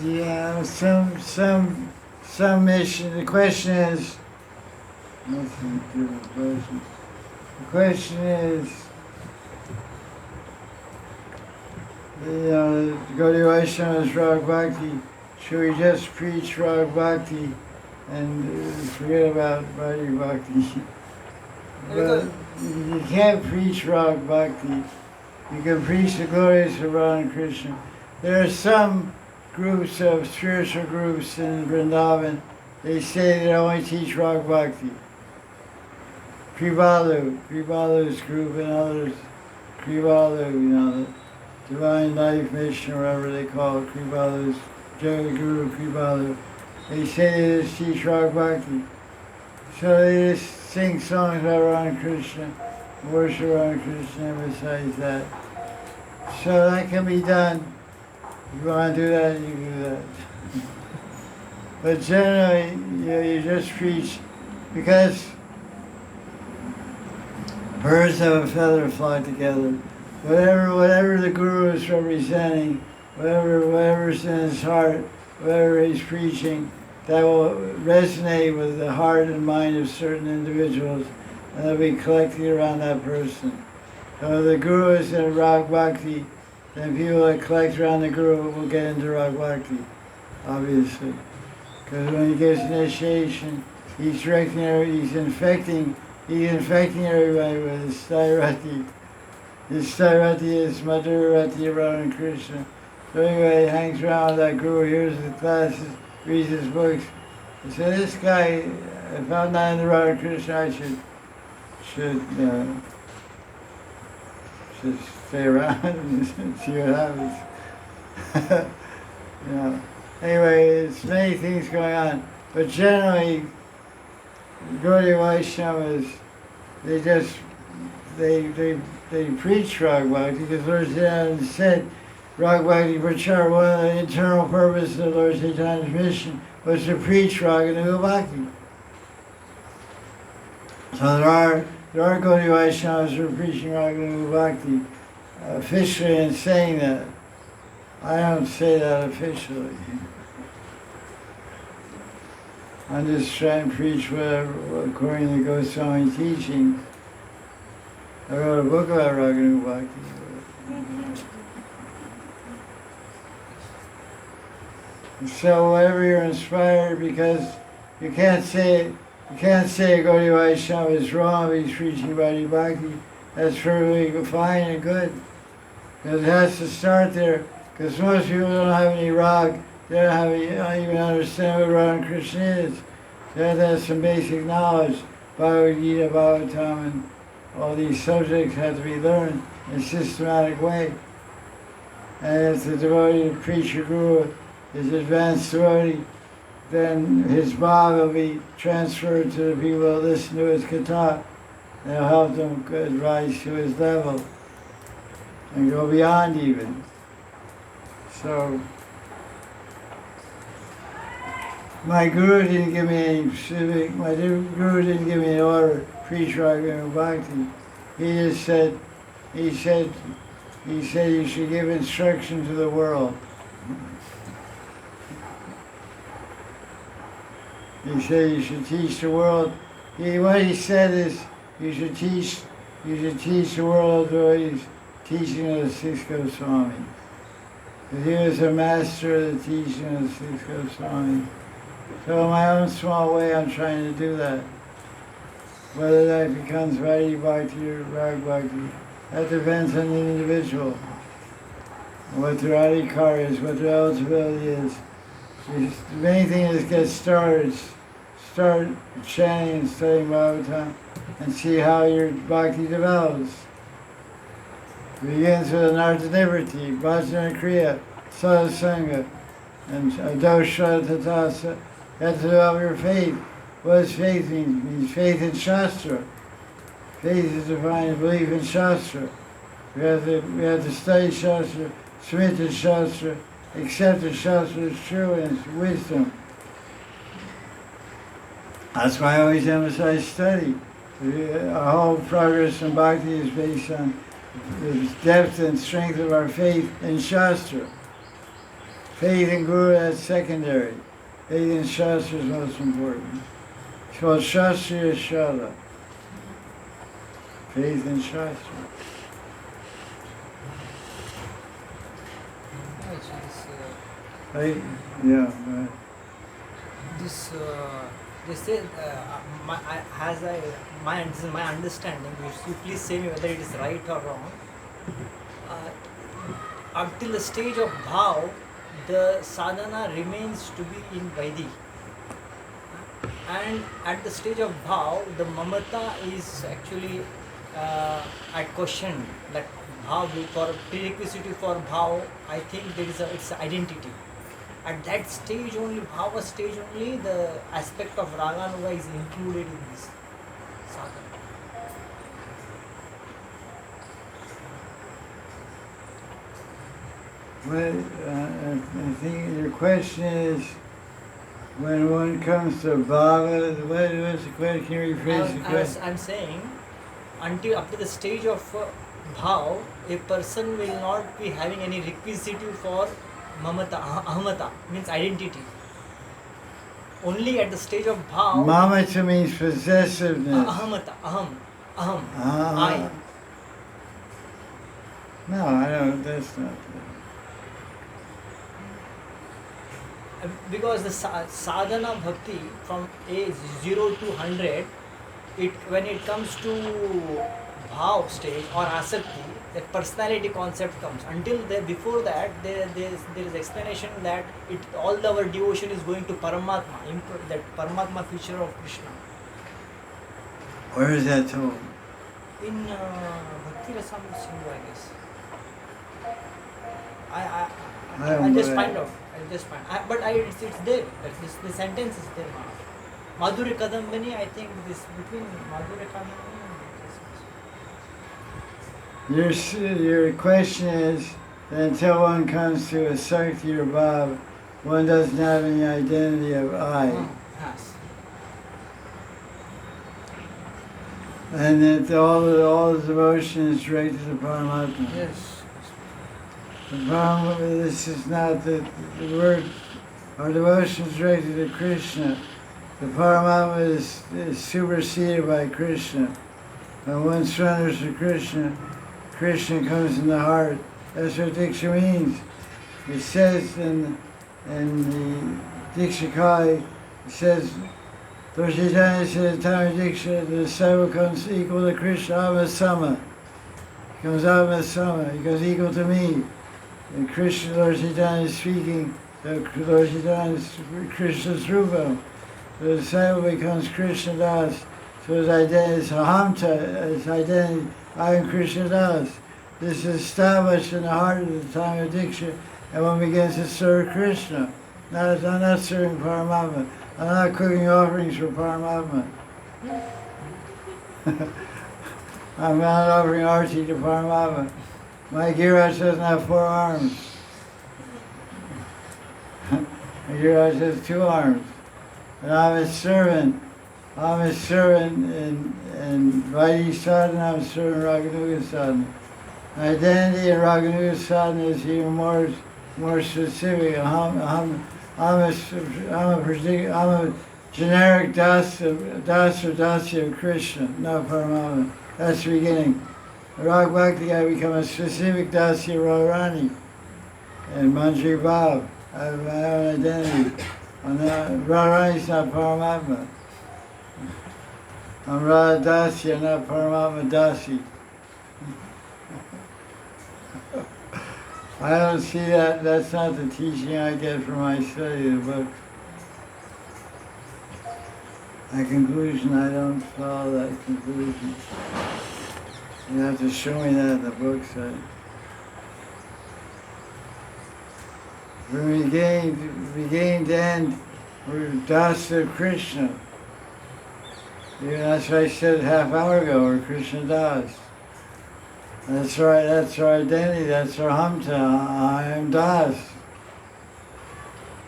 [SPEAKER 1] Yeah, some mission. The question is, the question is, Gaudiya Vaisnava's Raga Bhakti, should we just preach Raga Bhakti and forget about Vaidhi Bhakti? But you can't preach Raga Bhakti. You can preach the glories of Radha and Krishna. There are some groups of spiritual groups in Vrindavan, they say they only teach Raga Bhakti. Kripalu's group and others, Kripalu, the Divine Life Mission, whatever they call it, Kripalu's, Guru Kripalu. They say they just teach Rag Bhakti. So they just sing songs about Radha Krishna, worship Radha Krishna, emphasize that. So that can be done. If you want to do that, you can do that. But generally, you just preach, because birds of a feather flock together. Whatever the Guru is representing, whatever's in his heart, whatever he's preaching, that will resonate with the heart and mind of certain individuals, and they'll be collected around that person. So if the Guru is in Rag Bhakti, then people that collect around the Guru will get into Rag Bhakti, obviously. Because when he gives initiation, he's infecting everybody with his Stairati. His Stairati is Madhurati around Krishna. So anyway, he hangs around with that Guru, hears his classes, reads his books. He said, this guy, if I'm not in the Radha Krishna, I should stay around and see what happens. Anyway, it's many things going on. But generally, Gaudiya Vaisnavas, they preach Rag Bhakti, because Lord Siddhanta said, Rag Bhakti Prachar, one of the internal purposes of Lord Chaitanya's mission was to preach Rag Bhakti. So there are Gaudiya Vaishnavas who are preaching Rag Bhakti officially and saying that. I don't say that officially. I'm just trying to preach whatever, according to Goswami teaching. I wrote a book about Rag Bhakti. So whatever you're inspired, because you can't say Gaudiya Vaishnava is wrong if he's preaching Radha Bhakti. That's perfectly fine and good. Because it has to start there. Because most people don't have any rag, they don't even understand what Radha Krishna is. They have to have some basic knowledge. Bhagavad Gita, Bhagavatam, and all these subjects have to be learned in a systematic way. And if the devotee, the preacher, guru, is advanced devotee, then his bhav will be transferred to the people that listen to his katha. They'll help them rise to his level and go beyond even. So, my guru didn't give me any specific, my guru didn't give me an order, preach Rag Bhakti. He just said, he said you should give instruction to the world. He said you should teach the world. What he said is you should teach the world the he's teaching of the six Goswamis. Because he was a master of the teaching of the six Goswamis. So in my own small way I'm trying to do that. Whether that becomes Radha Bhakti or Rag Bhakti, that depends on the individual. What their adhikar is, what their eligibility is. The main thing is get started. Start chanting and studying Bhagavatam and see how your bhakti develops. It begins with an Arthanivritti, Bhajana Kriya, Satsanga, and Adosha Tatasa. You have to develop your faith. What does faith mean? It means faith in Shastra. Faith is defined as belief in Shastra. We have to study Shastra, submit to Shastra, accept the Shastra as true and its wisdom. That's why I always emphasize study. Our whole progress in bhakti is based on the depth and strength of our faith in Shastra. Faith in Guru, that's secondary. Faith in Shastra is most important. It's called Shastriya Shraddha. Faith in Shastra. Right? Yeah, right.
[SPEAKER 2] They say, this is my understanding, you please say me whether it is right or wrong. Until the stage of bhav, the sadhana remains to be in Vaidhi. And at the stage of bhav, the mamata is actually at question. That bhav, for prerequisite for bhav, I think there is its identity. At that stage only, bhava stage only, the aspect of raganuga is included in this sadhana.
[SPEAKER 1] Well, I think your question is, when one comes to bhava, what's the question? Can you rephrase the question?
[SPEAKER 2] I'm saying, until up to the stage of bhav, a person will not be having any requisite for mamata, ahamata, means identity. Only at the stage of bhav.
[SPEAKER 1] Mamata means possessiveness.
[SPEAKER 2] Ahamata, aham,
[SPEAKER 1] Ah.
[SPEAKER 2] I.
[SPEAKER 1] No, I don't. That's not.
[SPEAKER 2] Because the sadhana bhakti from age 0 to 100, when it comes to bhav stage or asakti, the personality concept comes. Until before that, there is explanation that all our devotion is going to Paramatma, that Paramatma feature of Krishna.
[SPEAKER 1] Where is that told?
[SPEAKER 2] In Bhakti Rasamrita Sindhu, I guess. I'll just find out. But it's there. The sentence is there. Madhurya Kadambini, I think this between Madhurya Kadambini and
[SPEAKER 1] Your question is that until one comes to a Sakti or Bhav, one doesn't have any identity of I.
[SPEAKER 2] Yes.
[SPEAKER 1] And that all the devotion is directed to Paramatma.
[SPEAKER 2] Yes.
[SPEAKER 1] The problem with this is not that the word, our devotion is directed to Krishna. The Paramatma is superseded by Krishna. When one surrenders to Krishna, Krishna comes in the heart. That's what Diksha means. It says in the Diksha Kai, it says, Doshitanya Siddhanta Diksha, the disciple comes equal to Krishna, Amasama. He comes Amasama, he comes equal to me. And Krishna, Lord Chaitanya is speaking, Lord Chaitanya is Krishna's Rupa. The disciple becomes Krishna Das. So his identity is Ahamta, his identity, I am Krishna Das. This is established in the heart at the time of Diksha, and one begins to serve Krishna. I'm not serving Paramatma. I'm not cooking offerings for Paramatma. I'm not offering arti to Paramatma. My Giraj doesn't have 4 arms. My Giraj has 2 arms. And I'm his servant. I'm his servant in Vaidhi sadhana, I'm serving Raganuga sadhana. My identity in Raganuga sadhana is even more specific. I'm a generic das or dasya of Krishna, not Paramatma. That's the beginning. Rag Bhakti, I become a specific dasya Radharani and Manjri Bhav. I have my own identity. Radharani is not Paramatma. I'm Radha Dasya, not Paramatma Dasi. I don't see that. That's not the teaching I get from my study of the book. That conclusion, I don't follow that conclusion. You have to show me that in the book side. When we gained the end, we're Dasa Krishna. That's what I said half hour ago, we're Krishna Das. That's right, that's our identity, that's our Hamta, I am Das.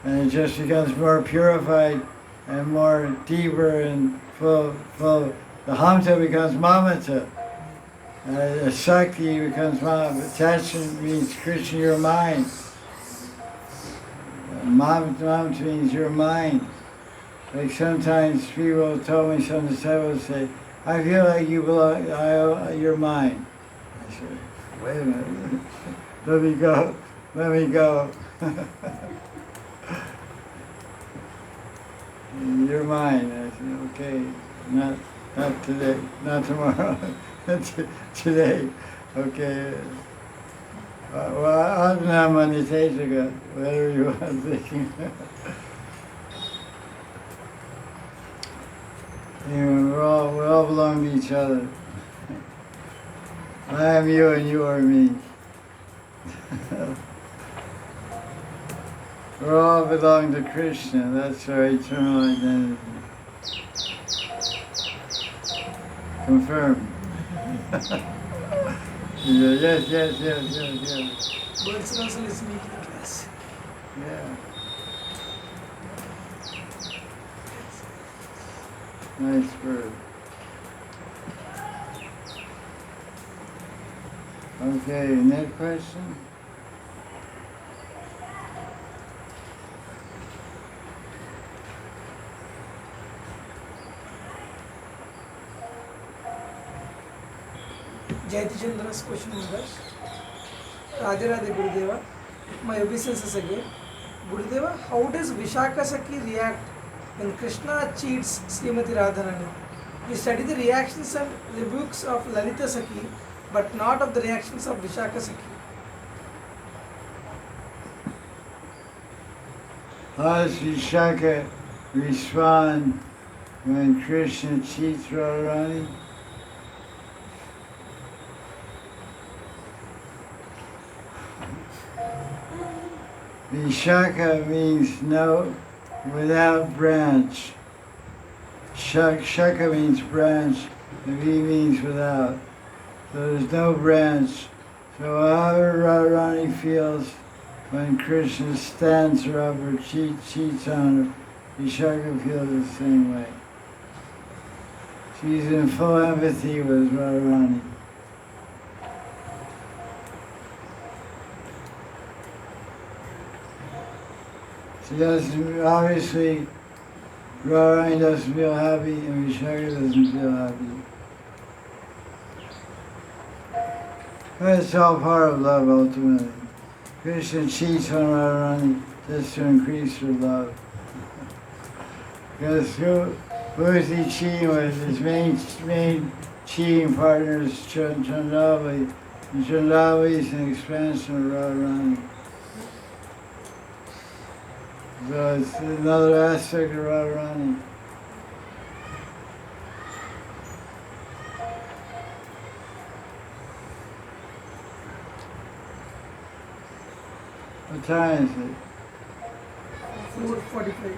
[SPEAKER 1] And it just becomes more purified and more deeper and full. The Hamta becomes Mamata. Sakti becomes Mamata. Attachment means Krishna, your mind. Mamata means your mind. Like sometimes people told me, some disciples say, I feel like you belong, you're mine. I said, wait a minute, let me go. You're mine. I said, okay, not today, not tomorrow, today, okay. Well, Adna Manitejaka, whatever you are thinking. we all belong to each other. I am you and you are me. We all belong to Krishna. That's our eternal identity. Confirmed. Yes.
[SPEAKER 3] Birds are also listening to the class.
[SPEAKER 1] Yeah. Nice bird. Okay, next question.
[SPEAKER 3] Jayati Chandra's question was Radhe Radhe Gurudeva. My obeisances again. Gurudeva, how does Vishaka Saki react when Krishna cheats Srimati Radharani? We study the reactions and rebukes of Lalita Saki, but not of the reactions of Vishaka Saki.
[SPEAKER 1] How does Vishaka respond when Krishna cheats Radharani? Vishaka means no, without branch. Shaka means branch, and V means without. So there's no branch. So however Radharani feels when Krishna stands her up or cheats on her, Vishaka feels the same way. She's in full empathy with Radharani. She doesn't, obviously, Radharani doesn't feel happy and Vishaka doesn't feel happy. But it's all part of love ultimately. Krishna cheats on Radharani just to increase her love. Because who is he cheating with? His main cheating partner is Chandravali. And Chandravali is an expansion of Radharani. So it's another aspect of Radharani. What time is it?
[SPEAKER 3] 4:45.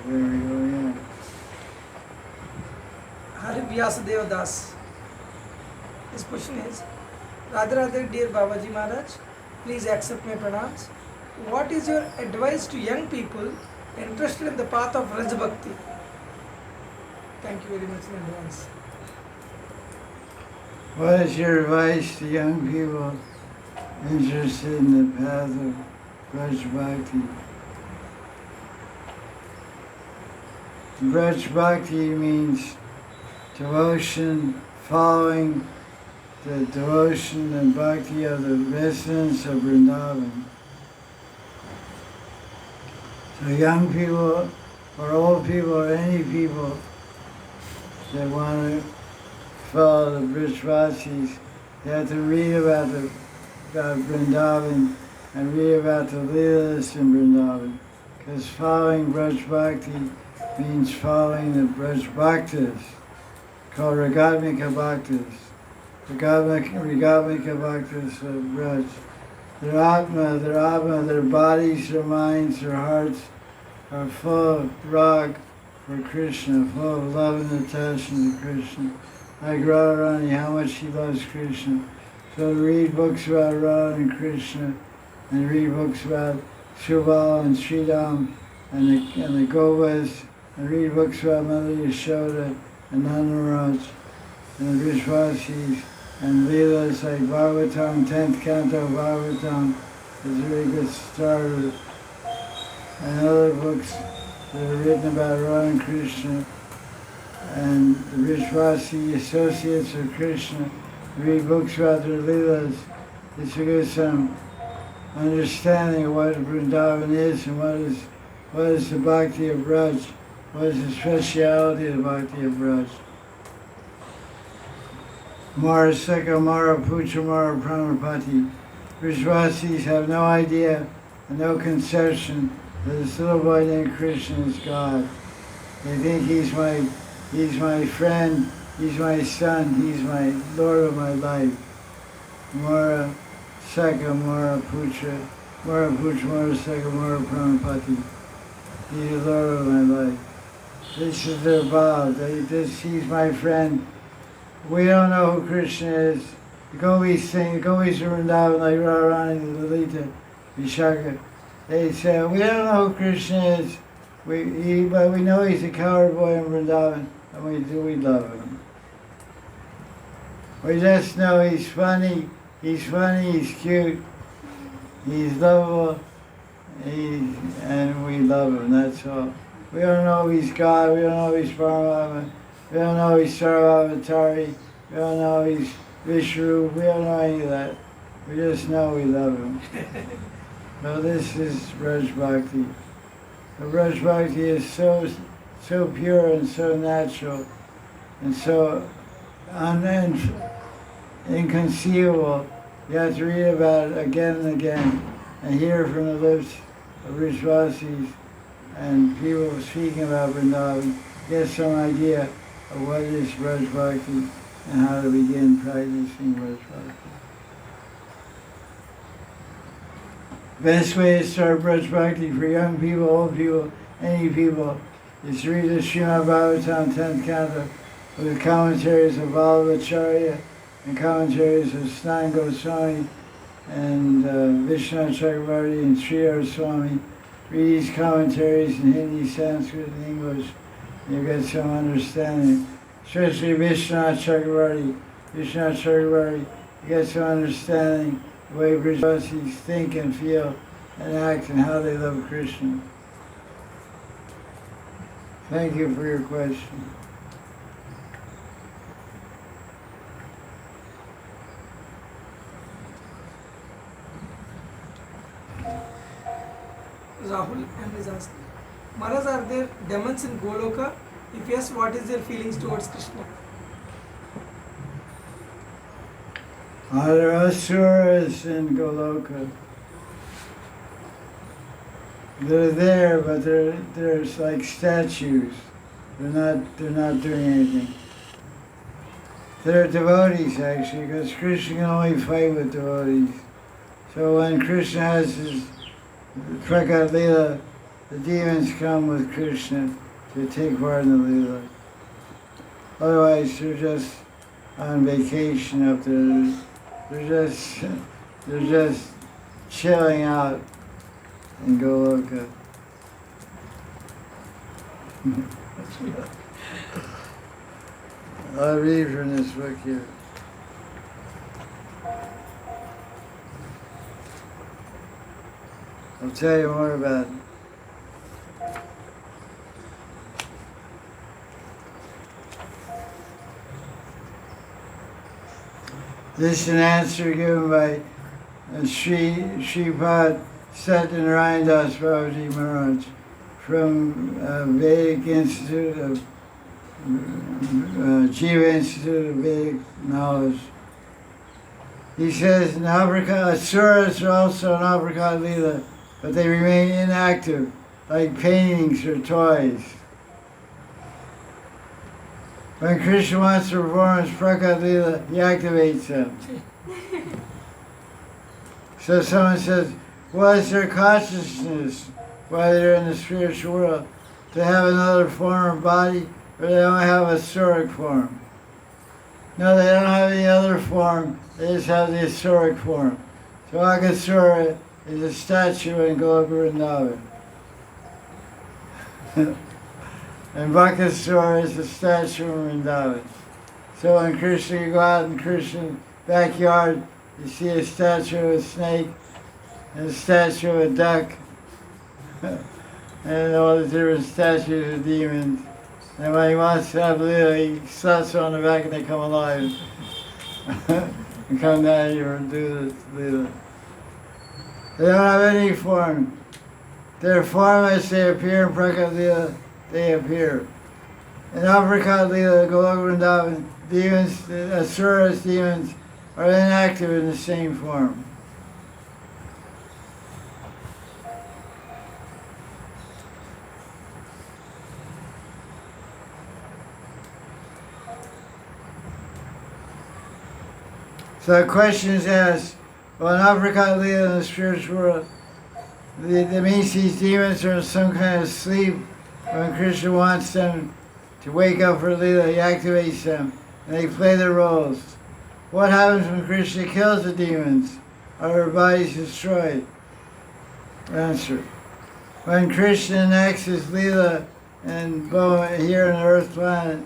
[SPEAKER 1] There we go again.
[SPEAKER 3] Hari Vyasadeva Das. His question is, Radha Radhe, dear Babaji Maharaj, please accept my pranams. What is your advice to young people interested in the path of Raj Bhakti? Thank you very much in advance.
[SPEAKER 1] What is your advice to young people interested in the path of Raj Bhakti? Raj Bhakti means devotion, following the devotion and bhakti of the residents of Vrindavan. So young people, or old people, or any people that want to follow the Brajvasis, they have to read about Vrindavan and read about the Leelas in Vrindavan. Because following Braj Bhakti means following the Braj Bhaktas, called Ragatmika Bhaktas. Ragatmika Bhaktas of Braj. Their Atma, their bodies, their minds, their hearts are full of rag for Krishna, full of love and attachment to Krishna. Like Radharani, how much she loves Krishna. So read books about Radha and Krishna, and read books about Subal and Sridham and the Govas, and read books about Mother Yashoda and Nandaraj and the Vishwasis and Leelas like Bhagavatam, 10th Canto Bhagavatam is a really good starter. And other books that are written about Radha and Krishna and the Vishwasi associates of Krishna. Read books about their Leelas. This will give some understanding of what Vrindavan is and what is the Bhakti of Braj, what is the speciality of the Bhakti of Braj. Mara Seka Mara Pucha Mara Pranapati. Vishwasis have no idea and no conception that this little boy named Krishna is God. They think he's my friend, he's my son, he's my Lord of my life. Mora Saka, Mora Putra, Mora Putra, Mora Saka, Mora Pramapati. He's the Lord of my life. This is their vow. He's my friend. We don't know who Krishna is. The Gopis sing, the Gopis are Vrindavan like Radharani, Lalita, Vishaka. They say, we don't know who Krishna is, but we know he's a coward boy in Vrindavan, and we love him. We just know he's funny, he's cute, he's lovable, and we love him, that's all. We don't know if he's God, we don't know if he's Paramatma, we don't know if he's Sarvavatari, we don't know if he's Vishnu, we don't know any of that. We just know we love him. So this is Braj Bhakti. The Braj Bhakti is so pure and so natural and so inconceivable. You have to read about it again and again and hear from the lips of Vishwasis and people speaking about Vrindavan, get some idea of what is Braj Bhakti and how to begin practicing Braj Bhakti. Best way to start Braj Bhakti for young people, old people, any people, is to read the Srimad Bhagavatam 10th Canto with commentaries of Vallabhacharya and commentaries of Sanatana Goswami and Vishwanath Chakravarti and Sridhar Swami. Read these commentaries in Hindi, Sanskrit, and English, and you get some understanding. Especially Vishwanath Chakravarti, you get some understanding the way Vrijvasis think and feel and act and how they love Krishna. Thank you for your question.
[SPEAKER 3] Rahul M is asking, Maharaj, are there demons in Goloka? If yes, what is their feelings towards Krishna?
[SPEAKER 1] Are there asuras in Goloka? They're there, but they're like statues. They're not doing anything. They're devotees actually, because Krishna can only fight with devotees. So when Krishna has his Prakat Leela, the demons come with Krishna to take part in the Leela. Otherwise, they're just on vacation up there. They're just chilling out in Goloka. I'll read from this book here. I'll tell you more about it. This is an answer given by Sripad Satyanarayan Das Babaji Maharaj from Vedic Institute of Jiva Institute of Vedic Knowledge. He says, Asuras are also an apricot lila, but they remain inactive, like paintings or toys. When Krishna wants to perform his prakat lila, he activates them. So someone says, what is their consciousness while they're in the spiritual world? To have another form of body, or they only have a asuric form? No, they don't have any other form, they just have the asuric form. So Agasura is a statue in Goloka Vrindavan. And Bakasura is a statue in Vrindavan. So when Krishna, you go out in Krishna's backyard, you see a statue of a snake, and a statue of a duck, and all the different statues of demons. And when he wants to have Lila, he slaps on the back and they come alive. And come down here and do the Lila. They don't have any form. Their form, as they appear in Prakat Lila, they appear. In Prakat Lila, Goloka Vrindavan, demons, the Asuras demons, are inactive in the same form. So the question is asked, well, an uppercut leela in the spiritual world, that means these demons are in some kind of sleep. When Krishna wants them to wake up for leela, he activates them, and they play their roles. What happens when Krishna kills the demons? Are their bodies destroyed? Answer. When Krishna enacts his leela and here on the earth planet,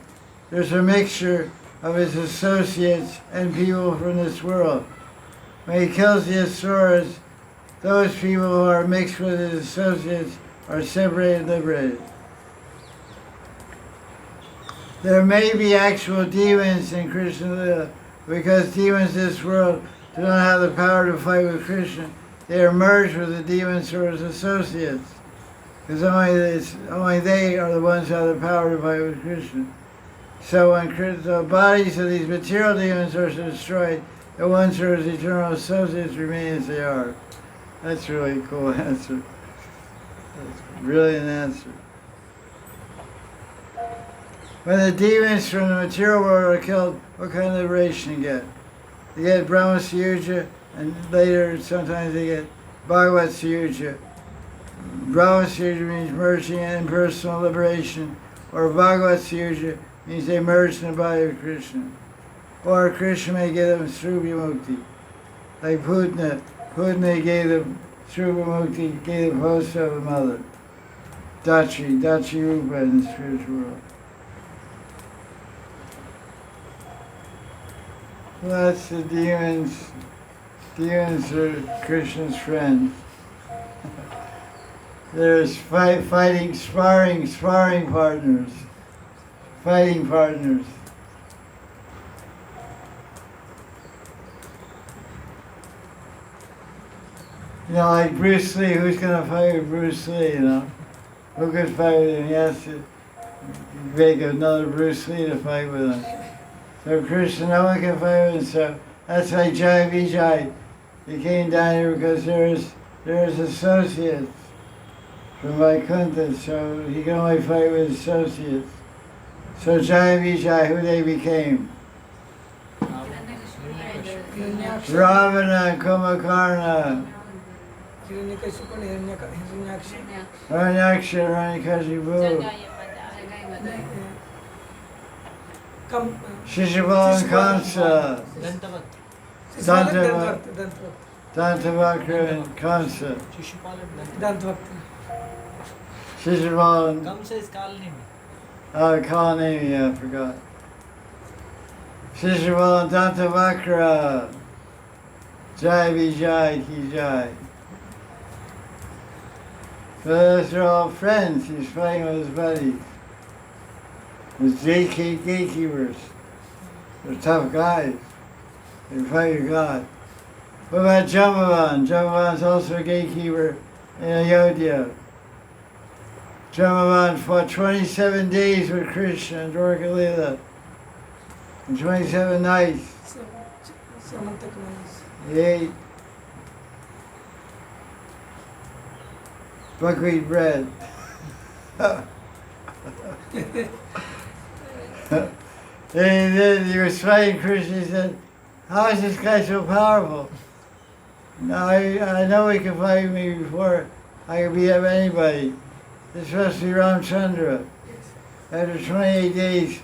[SPEAKER 1] there's a mixture of his associates and people from this world. When he kills the asuras, those people who are mixed with his associates are separated and liberated. There may be actual demons in Krishna Lila, because demons in this world do not have the power to fight with Krishna. They are merged with the demons who are his associates, because only they are the ones who have the power to fight with Krishna. So when the bodies of these material demons are destroyed, the ones who are his eternal associates remain as they are. That's a really cool answer. That's really an answer. When the demons from the material world are killed, what kind of liberation you get? You get Brahma Suyuja, and later sometimes they get Bhagavad Suyuja. Brahma Suyuja means merging in impersonal liberation, or Bhagavad Suyuja means they merge in the body of Krishna. Or Krishna may give them Srubi Mukti. Like Putna. Putna gave them Srubi Mukti, gave the post of a mother. Dachi Rupa in the spiritual world. Well, that's the demons. Demons are Krishna's friends. There's fighting, sparring partners. Fighting partners. You know, like Bruce Lee, who's going to fight with Bruce Lee, you know? Who could fight with him? He has to make another Bruce Lee to fight with him. So Krishna, no one can fight with him, so that's why Jaya Vijay, he came down here because there's associates from Vaikuntha, so he can only fight with associates. So Jaya Vijay, who they became? Ravana and Kumbhakarna. Hiranyaksha, Hiranyakashipu. Shishupal and Kamsa. Dantavakra and Kamsa. Shishupal and...
[SPEAKER 2] Kamsa is Kalani.
[SPEAKER 1] Oh, Kalani, yeah, I forgot. Shishupal and Dantavakra. Jai Vijay Ki Jai. So those are all friends. He's fighting with his buddies. His gatekeepers. They're tough guys. They fight with God. What about Jambavan? Jambavan's also a gatekeeper in Ayodhya. Jambavan fought 27 days with Krishna and Dwarka Lila. And 27 nights. He ate buckwheat bread. And he was fighting Krishna. He said, how is this guy so powerful? Now I know he can fight me before I can beat up anybody. This must be Ramchandra. After 28 days,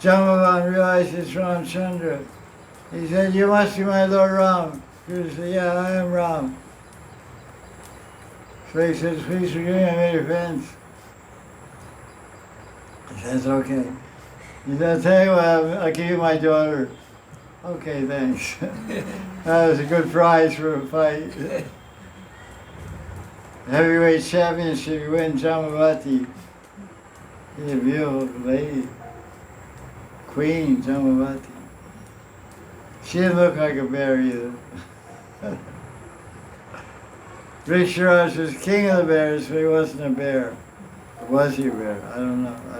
[SPEAKER 1] Jambavan realized it's Ramchandra. He said, you must be my Lord Ram. Krishna said, yeah, I am Ram. So he says, please forgive me, I made offense. He says, okay. He said, I'll tell you what, I'll give you my daughter. Okay, thanks. That was a good prize for a fight. Heavyweight championship, you win Jamavati. She's a beautiful lady. Queen Jamavati. She didn't look like a bear either. Riksharaj was king of the bears, but he wasn't a bear. Or was he a bear? I don't know. I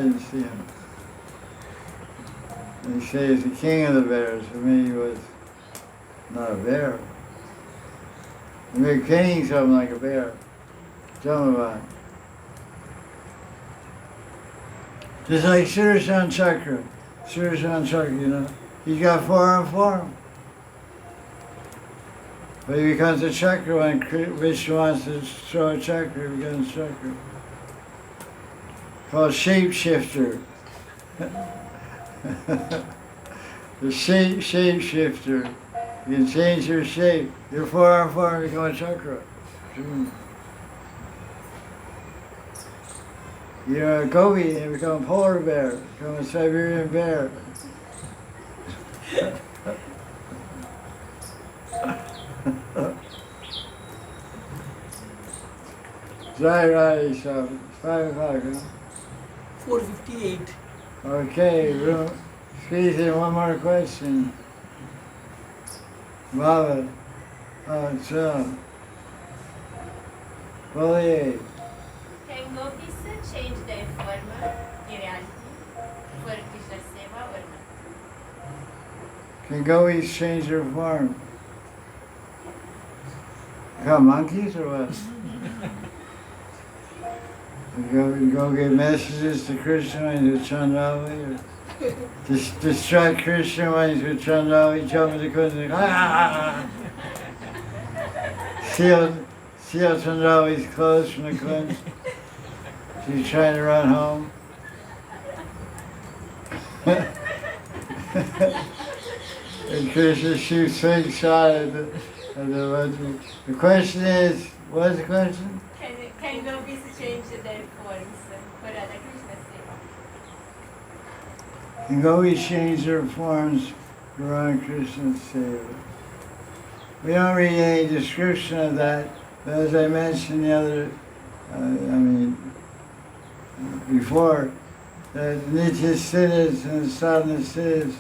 [SPEAKER 1] didn't see him. They say he's the king of the bears. For me, he was not a bear. He made king something like a bear. Jamavan. Just like Sudarshan Chakra. Sudarshan Chakra, you know. He's got form. But he becomes a chakra when Vishnu wants to throw a chakra, he becomes chakra. Called shapeshifter. The shapeshifter. You can change your shape. Your form, become a chakra. You're a gobi, you become a polar bear, become a Siberian bear. Jaya Jaya Sri Radhe, 5 o'clock, huh?
[SPEAKER 3] 4:58.
[SPEAKER 1] Okay, we'll squeeze in one more question. Baba, Bolier.
[SPEAKER 5] Can gopis change their form in reality for Krishna Seva or not?
[SPEAKER 1] Can gopis change their form? Become monkeys or what? Go get messages to Krishna when he's with Chandrali, or distract Krishna when he's with Chandrali, jump into Kunda, steal Chandrali's clothes from the Kunda. She's trying to run home. And Krishna shoots big shot at the Babaji. The question is, what's the question?
[SPEAKER 5] Can gopis change their forms for Radha Krishna Seva?
[SPEAKER 1] And gopis change their forms for Radha Krishna's seva. We don't read any description of that, but as I mentioned the other, before, that Nitya Siddhas and Sadhana Siddhas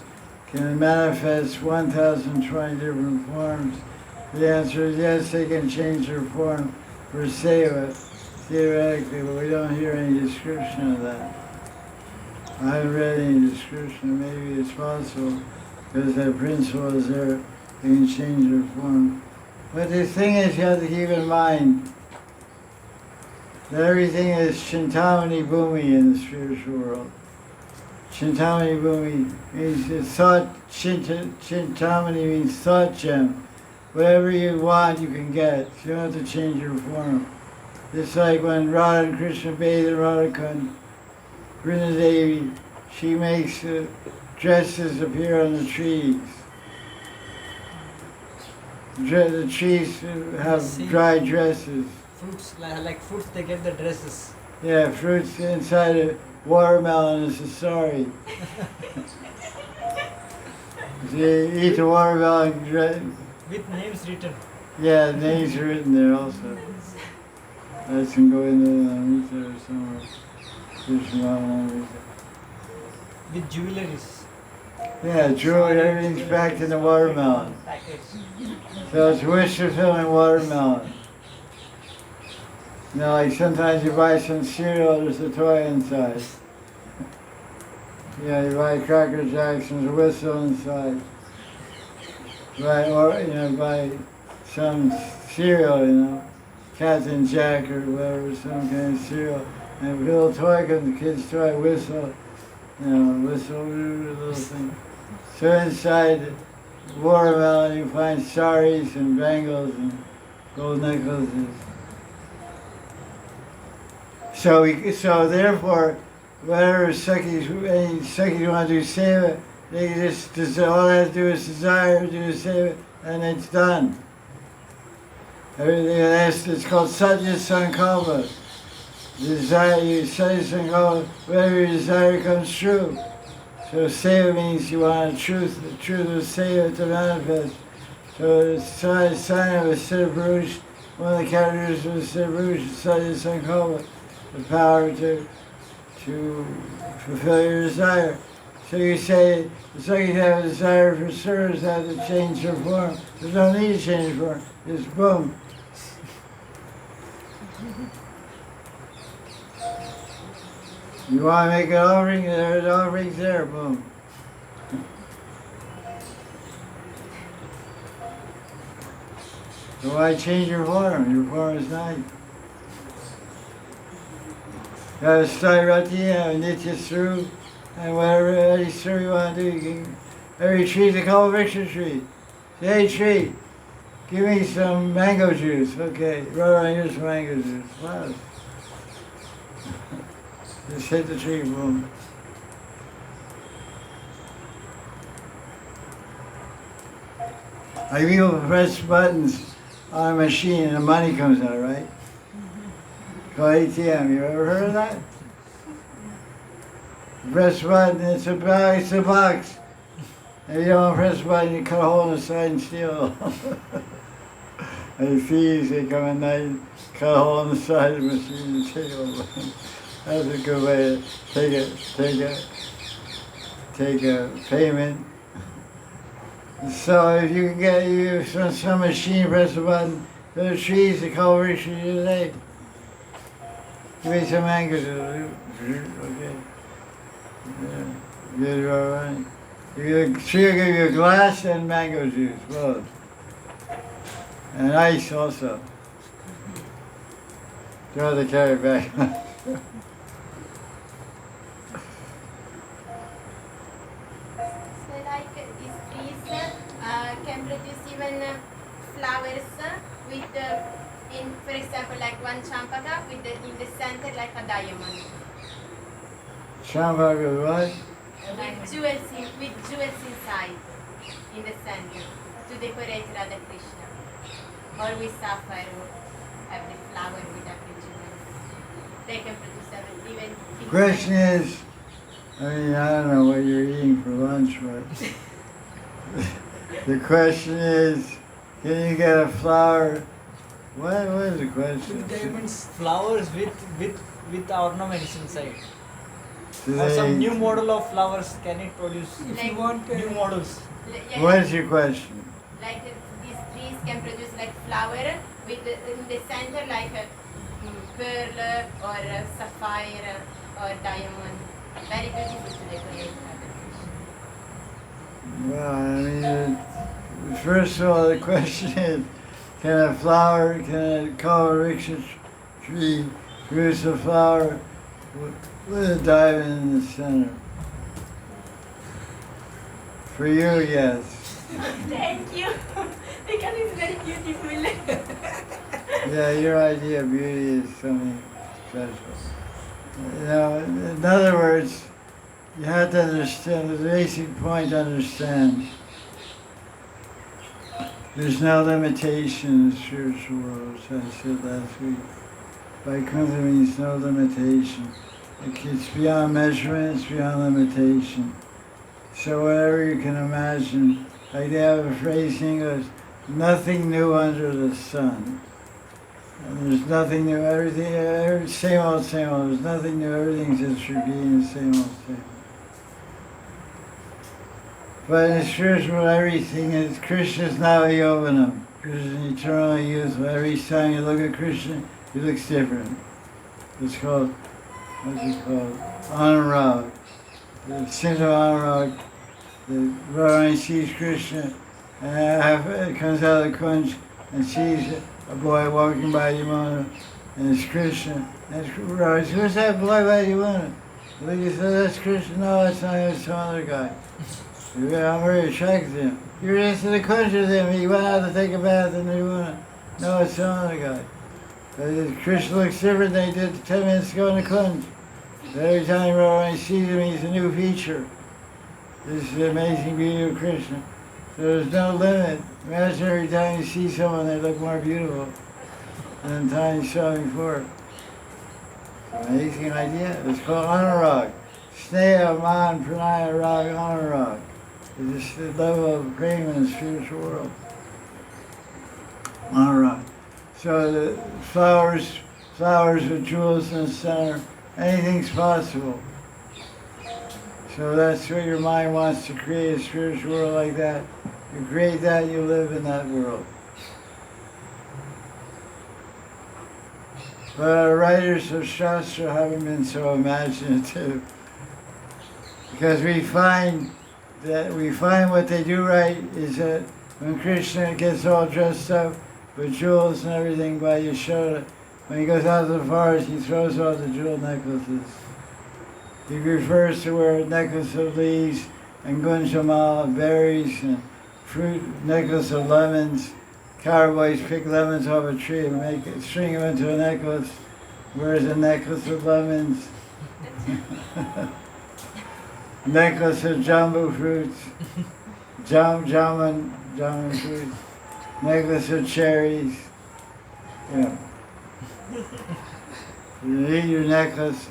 [SPEAKER 1] can manifest 1,020 different forms. The answer is yes, they can change their form for seva, theoretically, but we don't hear any description of that. I haven't read any description. Maybe it's possible because that principle is there. They can change their form. But the thing is, you have to keep in mind that everything is Chintamani Bhumi in the spiritual world. Chintamani Bhumi means it's thought. Chintamani means thought gem. Whatever you want, you can get. You don't have to change your form. It's like when Radha and Krishna bathe in Radha Kunda. Vrindadevi, she makes dresses appear on the trees. The trees have dry dresses.
[SPEAKER 2] Fruits, like fruits, they get the dresses.
[SPEAKER 1] Yeah, fruits inside a watermelon is a sari. You eat the watermelon.
[SPEAKER 2] With names written.
[SPEAKER 1] Yeah, names are written there also. I can go into the or somewhere.
[SPEAKER 2] With jewelries.
[SPEAKER 1] Yeah, jewelry, everything's packed in the watermelon.
[SPEAKER 2] Package.
[SPEAKER 1] So it's wish fulfilling watermelon. You know, like sometimes you buy some cereal, there's a toy inside. Yeah, you buy Cracker Jacks, there's a whistle inside. Buy some cereal, Captain Jack or whatever, some kind of cereal. And a little toy comes, the kid's toy, whistle, whistle, little thing. So inside the watermelon you find saris and bangles and gold necklaces. So therefore, whatever Sakis want to do seva, they just all they have to do is desire, do seva, and it's done. Everything else, it's called sadhya sankalpa. Desire, sadhya sankalpa, whatever you desire comes true. So seva means you want the truth of seva to manifest. So it's a sign of a Siddha Purush. One of the characters of a Siddha Purush is sadhya sankalpa, the power to fulfill your desire. So you say, it's like you have a desire for service, have to change your form. There's no need to change your form. Just boom. You want to make an offering, there's offerings there, boom. So why change your form? Your form is nice. You have a Stai Rati, Nitya Sru, and whatever Sru you want to do, you can Every tree's a called Vriksha tree. Say, hey tree, give me some mango juice. Okay, Radha, here's some mango juice. Wow. Just hit the tree, boom. Like people press buttons on a machine and the money comes out, right? Called ATM. You ever heard of that? Press the button, it's a box. If you don't press the button, you cut a hole in the side and steal. And thieves, they come at night, cut a hole in the side of the machine and take it. That's a good way to take a payment. So if you can get you some machine, press the button, those trees, they call Rishi today. Give me some mangoes. Okay. Yeah. Good, all right. The tree will give you a glass and mango juice, both. And ice also. Throw the carry back.
[SPEAKER 5] So like these trees can produce even flowers with, in for example, like one champaka with in the center like a diamond.
[SPEAKER 1] Champaka what?
[SPEAKER 5] With jewels inside in the center to decorate Radha Krishna. Or with sapphire, every flower with every jewel. They can produce even.
[SPEAKER 1] The question is, I mean, I don't know what you're eating for lunch, but the question is, can you get a flower? What is the question?
[SPEAKER 3] With diamonds.
[SPEAKER 2] Flowers with ornaments inside.
[SPEAKER 1] Do
[SPEAKER 2] Or some
[SPEAKER 1] they-
[SPEAKER 2] new model of flowers, can it produce
[SPEAKER 3] If you want
[SPEAKER 2] new models?
[SPEAKER 5] Yeah,
[SPEAKER 1] What is your question?
[SPEAKER 5] like these trees can produce like flower with in the center like a pearl or a sapphire or diamond. Very beautiful to decorate.
[SPEAKER 1] Well, I mean, first of all, the question is, can a flower, can a Kalariksha tree produce a flower with a diamond in the center? For you, yes.
[SPEAKER 5] Thank you. Because it's very beautiful.
[SPEAKER 1] Yeah, your idea of beauty is something special. You know, in other words, you have to understand, the basic point to understand, there's no limitation in the spiritual world, as I said last week. Vaikuntha means no limitation. It's beyond measurement, it's beyond limitation. So whatever you can imagine, like they have a phrase in English, nothing new under the sun. And there's nothing new, everything, same old, there's nothing new, everything's just repeating the same old, same old. But in spiritual, everything is, Krishna's now Yovanam. Krishna is eternally youthful. Every time you look at Krishna, he looks different. It's called, what's it called? Anurag. The sin of Anurag, the Radharani sees Krishna, and it comes out of the kunj and sees a boy walking by Yamuna, and it's Krishna. And Radharani says, who's that boy by Yamuna? He says, that's Krishna. No, that's not him, it's some other guy. I'm very attracted to him. You were just in the kunj with him, he went out to take a bath in the Yamuna. No, it's some other guy. But Krishna looks different than he did 10 minutes ago in the kunj. Every time Radharani sees him, he's a new feature. This is the amazing beauty of Krishna. So there's no limit. Imagine every time you see someone, they look more beautiful than the time you saw them before. Amazing idea. It's called Anurag. Sneha, Man, Pranaya, Rag, Anurag. It's the level of prema in the spiritual world. Anurag. So the flowers with jewels in the center, anything's possible. So that's what your mind wants to create, a spiritual world like that. You create that, you live in that world. But our writers of Shastra haven't been so imaginative. Because we find what they do right is that when Krishna gets all dressed up with jewels and everything by Yashoda, when he goes out to the forest, he throws off the jewel necklaces. He prefers to wear a necklace of leaves and gunjamala, berries, and fruit, necklace of lemons. Cowboys pick lemons off a tree and make it, string them into a necklace. Wears a necklace of lemons. Necklace of jambu fruits. Jamun fruits. Necklace of cherries. Yeah. You eat your necklace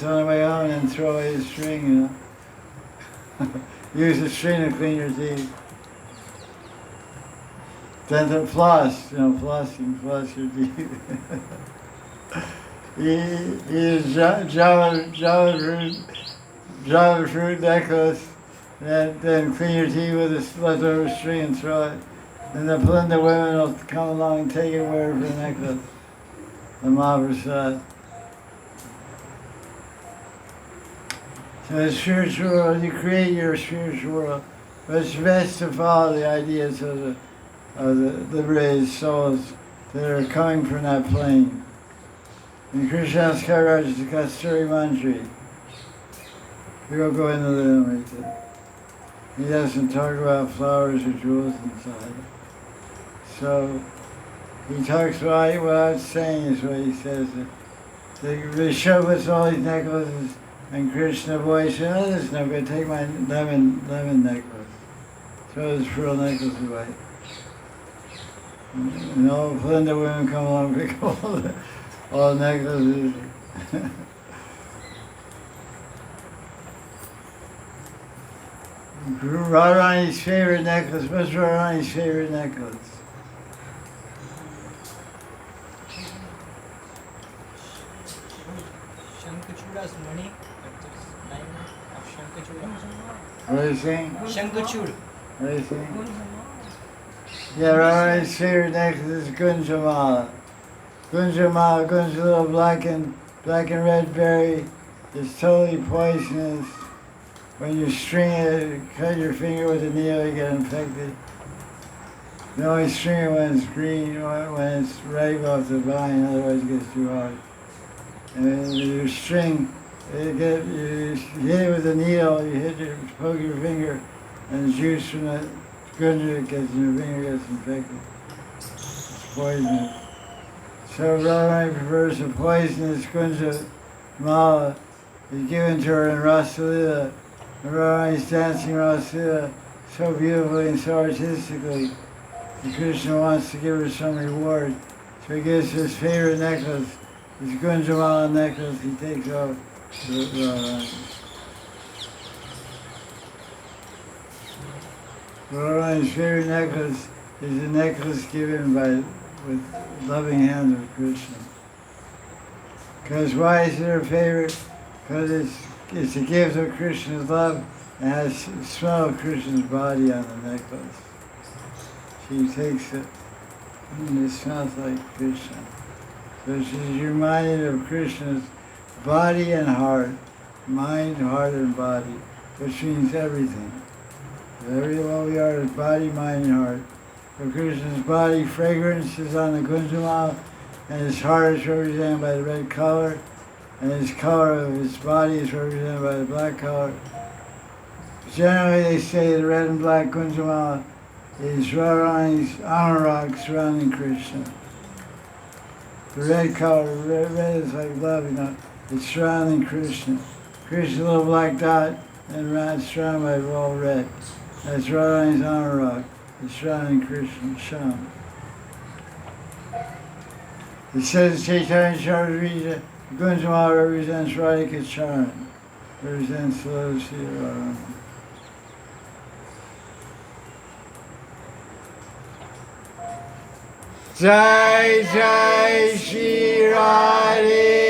[SPEAKER 1] on the way home and throw away the string, Use the string to clean your teeth. Then floss, floss your teeth. Eat a java fruit necklace, and then clean your teeth with a leftover string and throw it. And the Palinda women will come along and take it, wear it for the necklace. The Mahaprasad. So the spiritual world, you create your spiritual world. But it's best to follow the ideas of the liberated souls that are coming from that plane. In Krishna's Kairaj is the Kasturi Mantri. We will go into them right there. He doesn't talk about flowers or jewels inside. So he talks about what I was saying is what he says. They show us all these necklaces, and Krishna voice said, "Oh, this is no good. Take my lemon necklace." Throw this pearl necklace away. And all the Linda women come along and pick up all the necklaces. Radharani's favorite necklace. What's Radharani's favorite necklace?
[SPEAKER 2] Shankachuda's money. Nine of Shankachuda.
[SPEAKER 1] What are you saying?
[SPEAKER 2] Shankachud.
[SPEAKER 1] What are you saying? Yeah, Radharani's favorite necklace is Gunjamala. Gunja's a little black and red berry. It's totally poisonous. When you string it, cut your finger with a needle, you get infected. You only string it when it's green, when it's ripe off the vine, otherwise it gets too hard. And you string, you hit it with a needle, poke your finger, and the juice from the gunja gets in your finger gets infected. It's poisonous. So Radharani prefers the poisonous gunja mala is given to her in Rasalila. Radharani's dancing Rasalila so beautifully and so artistically. And Krishna wants to give her some reward. So he gives his favorite necklace, his Gunjamala necklace, he takes off to Radharani. Radharani's favorite necklace is the necklace given with loving hands of Krishna. Because why is it her favorite? Because it's a gift of Krishna's love and has the smell of Krishna's body on the necklace. She takes it and it smells like Krishna. So she's reminded of Krishna's body and heart, mind, heart, and body, which means everything. Everyone we are is body, mind, and heart. So Krishna's body fragrance is on the Gunjamala, and his heart is represented by the red color, and his color of his body is represented by the black color. Generally they say the red and black Gunjamala is Radharani's anurag surrounding Krishna. The red color, red is like love, it's surrounding Krishna. Krishna's little black dot and surrounded by all red. That's Radharani's anurag. It's surrounding Krishna, Sham. It says Chaitanya Charitamrita, Gunjamala represents Radhika Charan, represents the lotus feet of Radharani. Jaya Jaya Sri Radhe.